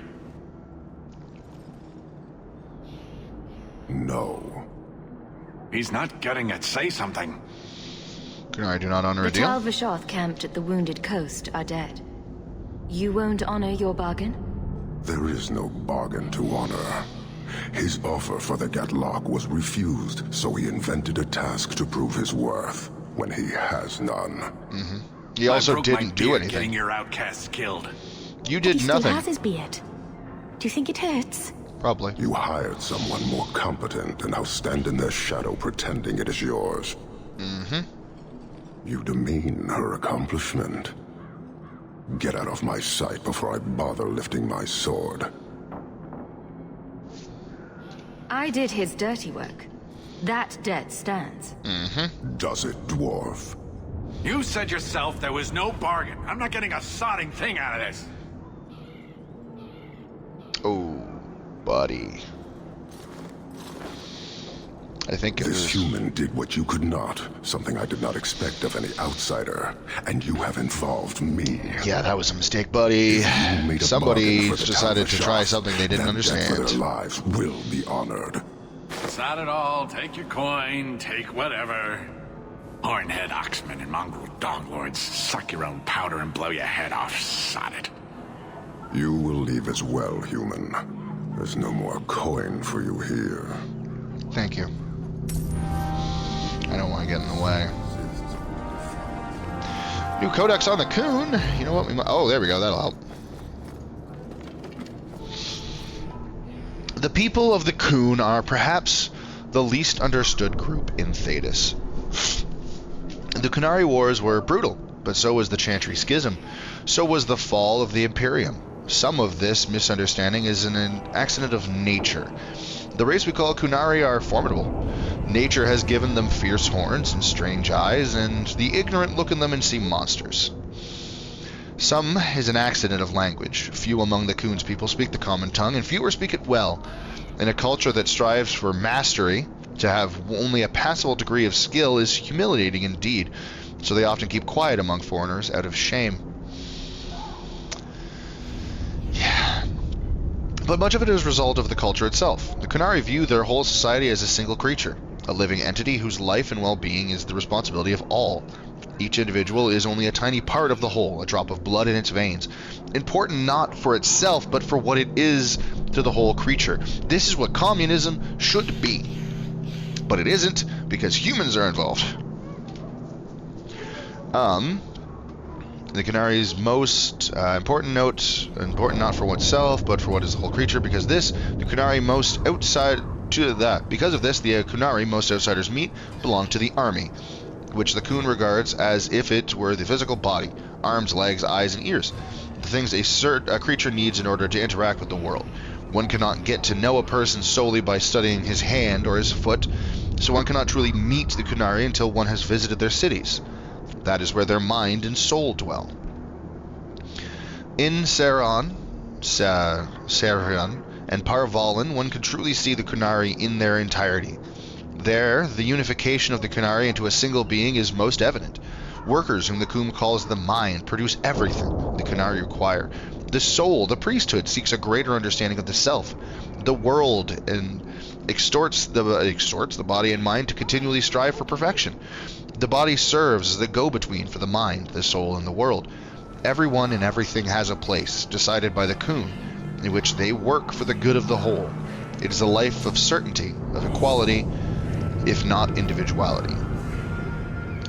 No. He's not getting it. Say something. I do not honor The a deal. Tal Vashoth camped at the Wounded Coast are dead. You won't honor your bargain? There is no bargain to honor. His offer for the Gatlock was refused, so he invented a task to prove his worth, when he has none. Mm-hmm. He also I broke my didn't do beard anything. Getting your outcasts killed. You did He nothing. still has his beard. Do you think it hurts? Probably. You hired someone more competent and now stand in their shadow pretending it is yours. Mm-hmm. You demean her accomplishment. Get out of my sight before I bother lifting my sword. I did his dirty work. That debt stands. Mm-hmm. Does it, dwarf? You said yourself there was no bargain. I'm not getting a sodding thing out of this. Oh, buddy. I think it This was... human did what you could not, something I did not expect of any outsider, and you have involved me. Yeah, that was a mistake, buddy. You made a Somebody bargain for the decided to Tal try Vashoth, something they didn't then death for understand. their lives will be honored. Sod it all. Take your coin. Take whatever. Hornhead Oxman and mongrel dog lords. Suck your own powder and blow your head off. Sod it. You will leave as well, human. There's no more coin for you here. Thank you. I don't want to get in the way. New codex on the Coon. You know what? We might... Oh, there we go. That'll help. The people of the Coon are perhaps the least understood group in Thedas. The Qunari Wars were brutal, but so was the Chantry Schism. So was the fall of the Imperium. Some of this misunderstanding is an accident of nature. The race we call Qunari are formidable. Nature has given them fierce horns and strange eyes, and the ignorant look in them and see monsters. Some is an accident of language. Few among the Khun's people speak the common tongue, and fewer speak it well. In a culture that strives for mastery, to have only a passable degree of skill is humiliating indeed, so they often keep quiet among foreigners out of shame. Yeah. But much of it is a result of the culture itself. The Qunari view their whole society as a single creature, a living entity whose life and well-being is the responsibility of all. Each individual is only a tiny part of the whole, a drop of blood in its veins, important not for itself, but for what it is to the whole creature. This is what communism should be. But it isn't, because humans are involved. The Qunari's most important note, important not for oneself, but for what is the whole creature, because this, the Qunari most outside to that. Because of this, the Qunari most outsiders meet belong to the army, which the Khun regards as if it were the physical body, arms, legs, eyes, and ears, the things a creature needs in order to interact with the world. One cannot get to know a person solely by studying his hand or his foot, so one cannot truly meet the Qunari until one has visited their cities. That is where their mind and soul dwell. In Sarian and Parvalan, one can truly see the Qunari in their entirety. There, the unification of the Qunari into a single being is most evident. Workers, whom the Khun calls the mind, produce everything the Qunari require. The soul, the priesthood, seeks a greater understanding of the self, the world, and extorts the body and mind to continually strive for perfection. The body serves as the go-between for the mind, the soul, and the world. Everyone and everything has a place, decided by the Khun, in which they work for the good of the whole. It is a life of certainty, of equality, if not individuality.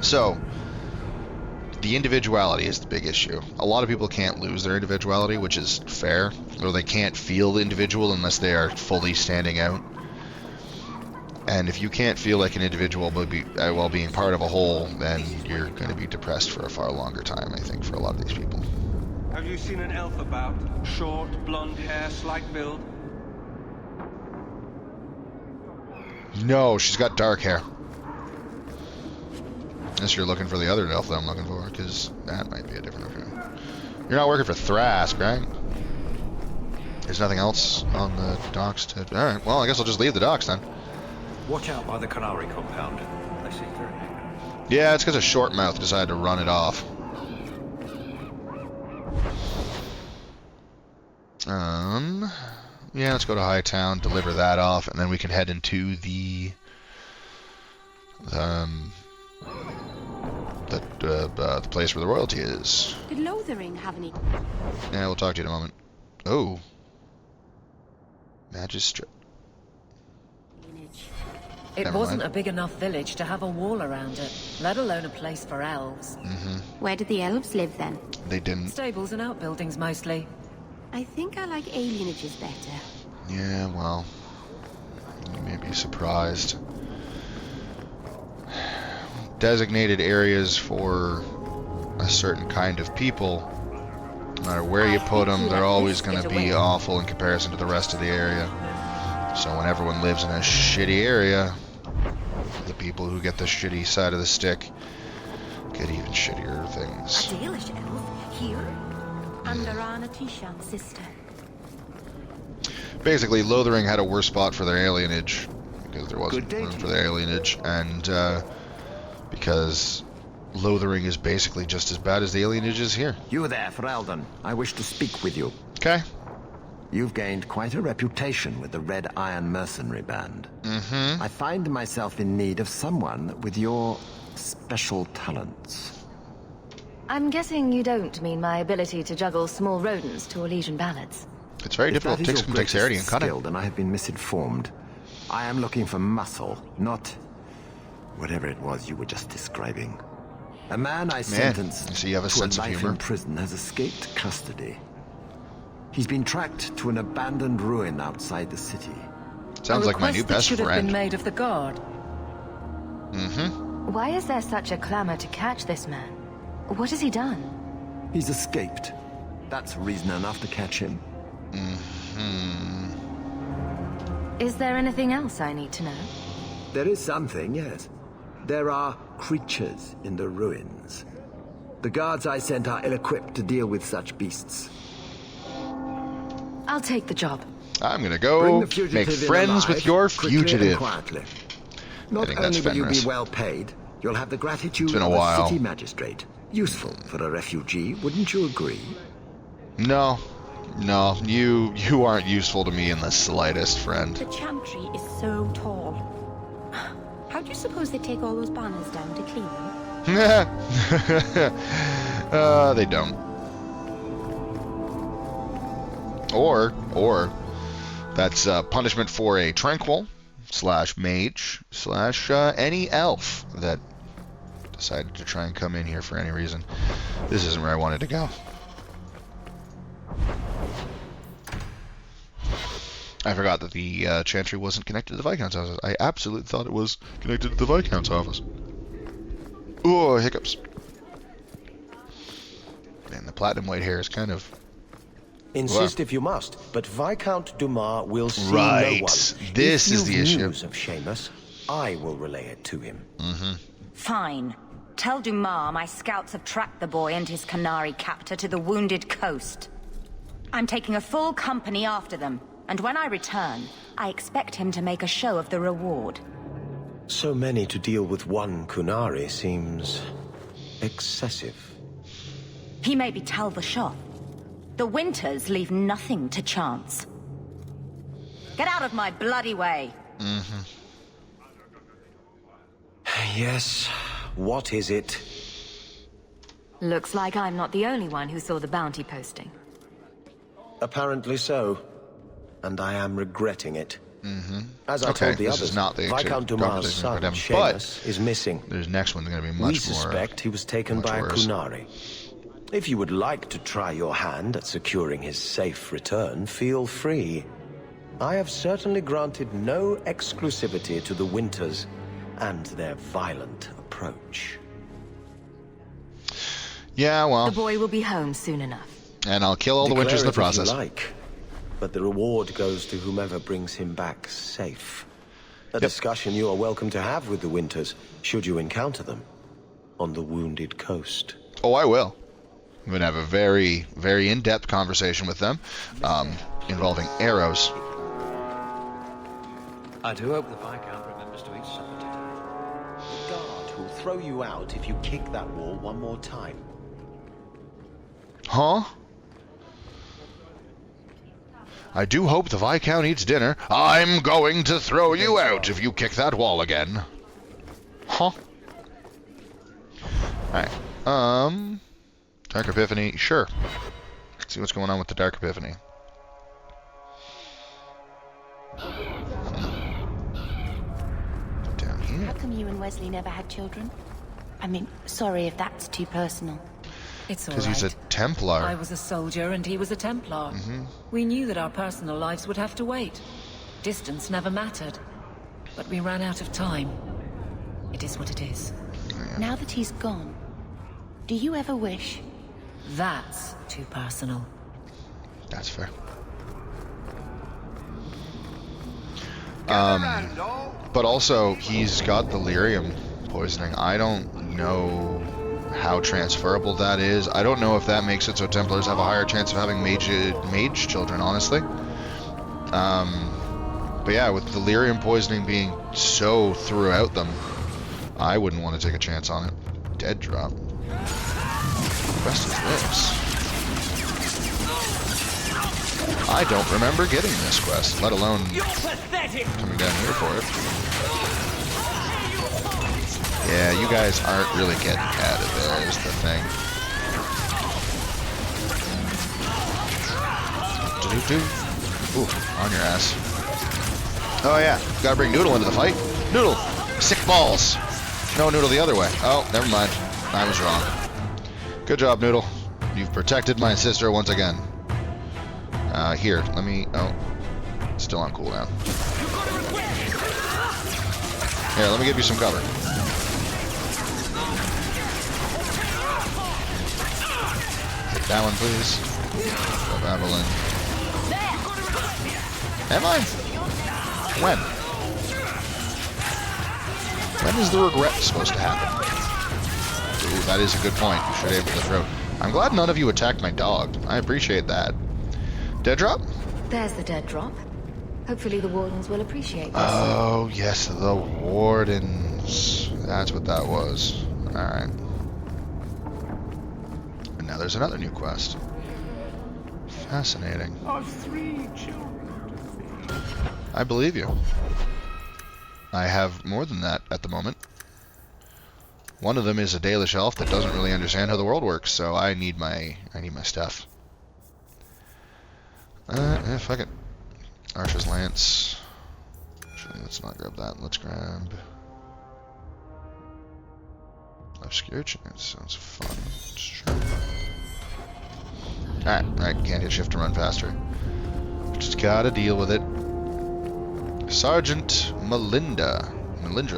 So, the individuality is the big issue. A lot of people can't lose their individuality, which is fair, or they can't feel the individual unless they are fully standing out. And if you can't feel like an individual while being part of a whole, then you're going to be depressed for a far longer time, I think, for a lot of these people. Have you seen an elf about? Short, blonde hair, slight build? No, she's got dark hair. Unless you're looking for the other elf that I'm looking for, because that might be a different option. You're not working for Thrask, right? There's nothing else on the docks to... Alright, well, I guess I'll just leave the docks then. Watch out by the Qunari compound. They seem very angry. Yeah, it's because a Shortmouth decided to run it off. Yeah, let's go to Hightown, deliver that off, and then we can head into the place where the royalty is. Did Lothering have any? Yeah, we'll talk to you in a moment. Oh. Magistrate. It Never wasn't mind. a big enough village to have a wall around it, let alone a place for elves. Where did the elves live then? They didn't. Stables and outbuildings mostly. I think I like alienages better. Yeah, well, you may be surprised. Designated areas for a certain kind of people, no matter where you put them, they're always going to be awful in comparison to the rest of the area. So when everyone lives in a shitty area, the people who get the shitty side of the stick get even shittier things. A Dalish elf here? Andarana Tishan's sister. Basically, Lothering had a worse spot for their alienage, because there wasn't room for their alienage, and because Lothering is basically just as bad as the alienage is here. You there, Ferelden. I wish to speak with you. Okay. You've gained quite a reputation with the Red Iron Mercenary Band. I find myself in need of someone with your special talents. I'm guessing you don't mean my ability to juggle small rodents to Elysian ballads. It's very difficult. It takes some dexterity and cunning. Then I have been misinformed. I am looking for muscle, not whatever it was you were just describing. A man I sentenced so you have a to sense a of life humor. in prison has escaped custody. He's been tracked to an abandoned ruin outside the city. Sounds like my new best should have friend. been made of the guard. Why is there such a clamor to catch this man? What has he done? He's escaped. That's reason enough to catch him. Is there anything else I need to know? There is something, yes. There are creatures in the ruins. The guards I sent are ill-equipped to deal with such beasts. I'll take the job. I'm gonna go make friends with your fugitive. Quietly. Not only will you be well paid, you'll have the gratitude of a city magistrate. Useful for a refugee, wouldn't you agree? No. No, you aren't useful to me in the slightest, friend. The Chantry is so tall. How do you suppose they take all those banners down to clean them? They don't. Or that's punishment for a tranquil / mage / any elf that decided to try and come in here for any reason. This isn't where I wanted to go. I forgot that the Chantry wasn't connected to the Viscount's office. I absolutely thought it was connected to the Viscount's office. Ooh, hiccups. Man, the platinum white hair is kind of... Insist if you must, but Viscount Dumas will see no one. This is the issue. If news of Seamus, I will relay it to him. Fine. Tell Dumas my scouts have tracked the boy and his Qunari captor to the Wounded Coast. I'm taking a full company after them, and when I return, I expect him to make a show of the reward. So many to deal with one Qunari seems... excessive. He may be Tal Vashoth. The Winters leave nothing to chance. Get out of my bloody way! Yes, what is it? Looks like I'm not the only one who saw the bounty posting. Apparently so. And I am regretting it. As I told the others, Viscount Dumas' son, Seamus, is missing. There's next one's going to be much more... We suspect he was taken by a Qunari. If you would like to try your hand at securing his safe return, feel free. I have certainly granted no exclusivity to the Winters and their violent approach. Yeah, well... The boy will be home soon enough. And I'll kill all the Winters in the process. If you like, but the reward goes to whomever brings him back safe. A discussion you are welcome to have with the Winters, should you encounter them, on the Wounded Coast. Oh, I will. I'm going to have a very, very in-depth conversation with them, involving arrows. I do hope the Viscount remembers to eat supper today. The guard will throw you out if you kick that wall one more time. Huh? I do hope the Viscount eats dinner. I'm going to throw you out if you kick that wall again. Huh? Alright. Dark Epiphany, sure. Let's see what's going on with the Dark Epiphany. Down here. How come you and Wesley never had children? I mean, sorry if that's too personal. It's all right. Because he's a Templar. I was a soldier and he was a Templar. We knew that our personal lives would have to wait. Distance never mattered. But we ran out of time. It is what it is. Now that he's gone, do you ever wish... That's too personal. That's fair. But also, he's got delirium poisoning. I don't know how transferable that is. I don't know if that makes it so Templars have a higher chance of having mage children, honestly. But yeah, with delirium poisoning being so throughout them, I wouldn't want to take a chance on it. Dead drop. What quest is this? I don't remember getting this quest, let alone coming down here for it. Yeah, you guys aren't really getting out of there is the thing. Ooh, on your ass. Oh yeah, gotta bring Noodle into the fight. Noodle! Sick balls! No, Noodle the other way. Oh, never mind. I was wrong. Good job, Noodle. You've protected my sister once again. Here, let me... Oh. Still on cooldown. Here, let me give you some cover. Take that one, please. Go Evelyn. Am I? When? When is the regret supposed to happen? Ooh, that is a good point. You should aim for the throat. I'm glad none of you attacked my dog. I appreciate that. Dead drop? There's the dead drop. Hopefully the wardens will appreciate this. Oh, yes, the wardens. That's what that was. Alright. And now there's another new quest. Fascinating. Of 3 children. I believe you. I have more than that at the moment. One of them is a Dalish elf that doesn't really understand how the world works, so I need my stuff. Fuck it. Archer's Lance. Actually, let's not grab that. Let's grab Obscure Chance. Sounds fun. Sure. Alright, can't hit shift to run faster. Just gotta deal with it. Sergeant Melindra.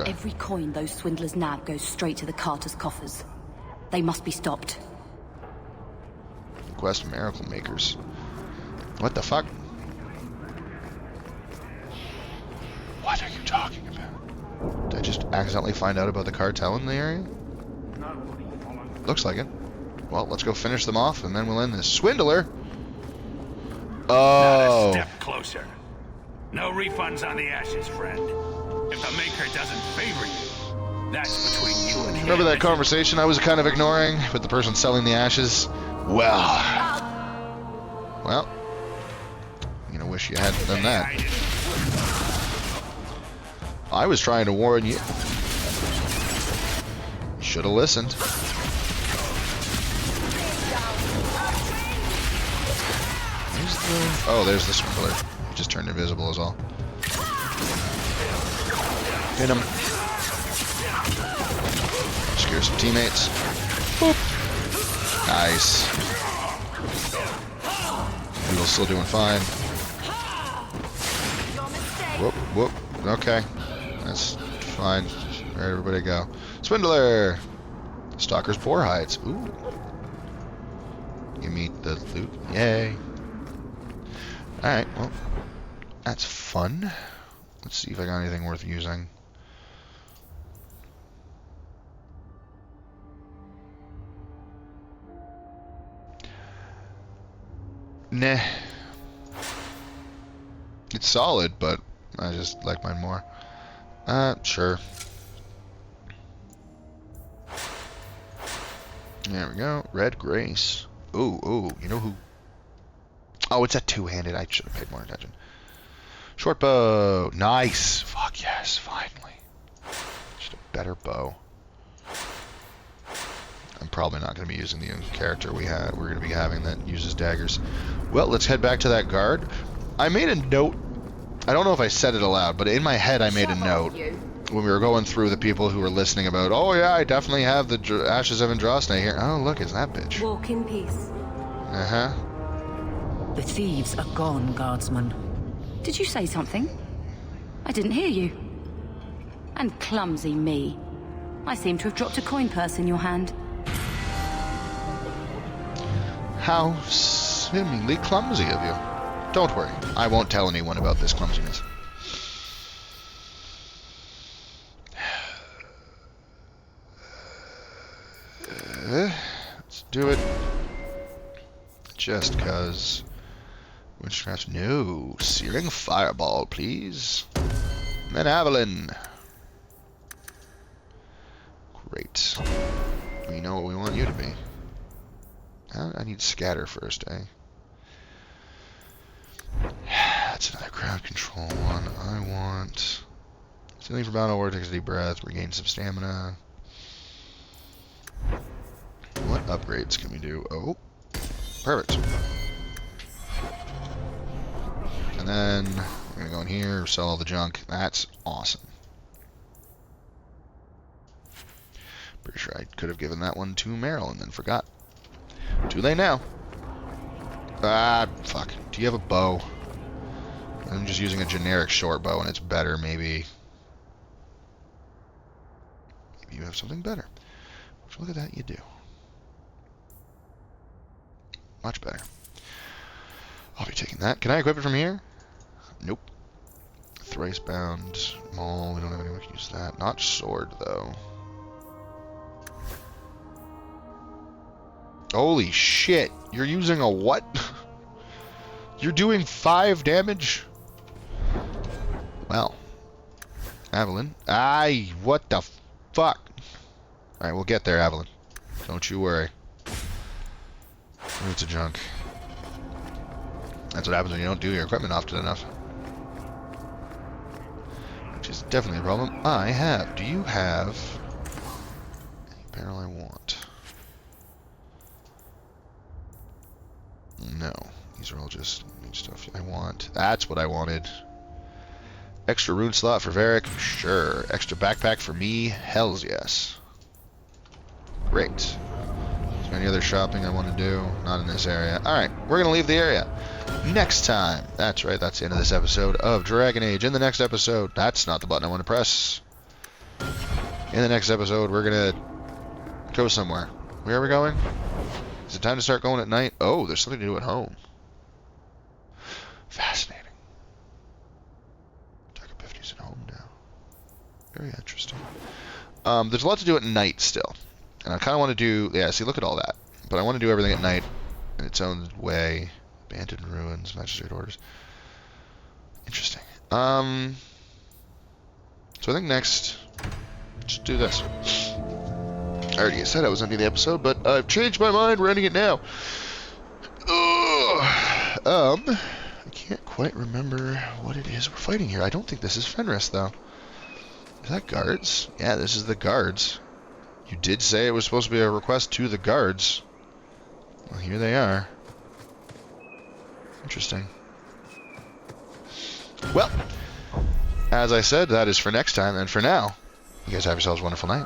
Every coin those swindlers nab goes straight to the Carter's coffers. They must be stopped. Quest Miracle Makers. What the fuck? What are you talking about? Did I just accidentally find out about the cartel in the area? Looks like it. Well, let's go finish them off and then we'll end this. Swindler! Oh. Not a step closer. No refunds on the ashes, friend. If the Maker doesn't favor you, that's between you and him. Remember that conversation I was kind of ignoring with the person selling the ashes? Well, you know, wish you hadn't done that. I was trying to warn you. Should have listened. There's the swindler. He just turned invisible is all. Hit him. Scare some teammates. Boop. Nice. Beetle's still doing fine. Whoop. Okay. That's fine. Where'd everybody go? Swindler! Stalker's boar hides. Ooh. Give me the loot. Yay. Alright, well, that's fun. Let's see if I got anything worth using. Nah. It's solid, but I just like mine more. Sure. There we go. Red Grace. Ooh, you know who? Oh, it's a two-handed. I should have paid more attention. Short bow. Nice. Fuck yes, finally. Just a better bow. I'm probably not going to be using the character we're going to be having that uses daggers. Well, let's head back to that guard. I made a note. I don't know if I said it aloud, but in my head I made a note when we were going through the people who were listening about, oh yeah, I definitely have the Ashes of Andraste here. Oh, look, it's that bitch. Walk in peace. Uh-huh. The thieves are gone, guardsman. Did you say something? I didn't hear you. And clumsy me. I seem to have dropped a coin purse in your hand. How seemingly clumsy of you. Don't worry, I won't tell anyone about this clumsiness. Let's do it. Just cause. Witchcraft. No. Searing Fireball, please. Menavalin. Great. We know what we want you to be. I need Scatter first, eh? That's another crowd control one. I want something for Battle War, takes a deep breath, regain some stamina. What upgrades can we do? Oh, perfect. And then we're gonna go in here, sell all the junk. That's awesome. Pretty sure I could have given that one to Meryl and then forgot. Too late now. Ah, fuck. Do you have a bow? I'm just using a generic short bow and it's better, maybe. Maybe you have something better. Look at that, you do. Much better. I'll be taking that. Can I equip it from here? Nope. Thrice-bound maul. We don't have anyone who can use that. Not sword, though. Holy shit. You're using a what? You're doing 5 damage? Well. Evelyn. Aye, what the fuck? Alright, we'll get there, Evelyn. Don't you worry. Roots of junk. That's what happens when you don't do your equipment often enough. Which is definitely a problem I have. Do you have any barrel I want? No. These are all just new stuff I want. That's what I wanted. Extra rune slot for Varric? Sure. Extra backpack for me? Hells yes. Great. Is there any other shopping I want to do? Not in this area. Alright, we're going to leave the area. Next time. That's right, that's the end of this episode of Dragon Age. In the next episode, that's not the button I want to press. In the next episode, we're going to go somewhere. Where are we going? Is it time to start going at night? Oh, there's something to do at home. Fascinating. Dark Epiphany's at home now. Very interesting. There's a lot to do at night still. And I kind of want to do... Yeah, see, look at all that. But I want to do everything at night in its own way. Abandoned ruins, magistrate orders. Interesting. So I think next... Just do this. I already said I was ending the episode, but I've changed my mind. We're ending it now. I can't quite remember what it is we're fighting here. I don't think this is Fenris, though. Is that guards? Yeah, this is the guards. You did say it was supposed to be a request to the guards. Well, here they are. Interesting. Well, as I said, that is for next time, and for now, you guys have yourselves a wonderful night.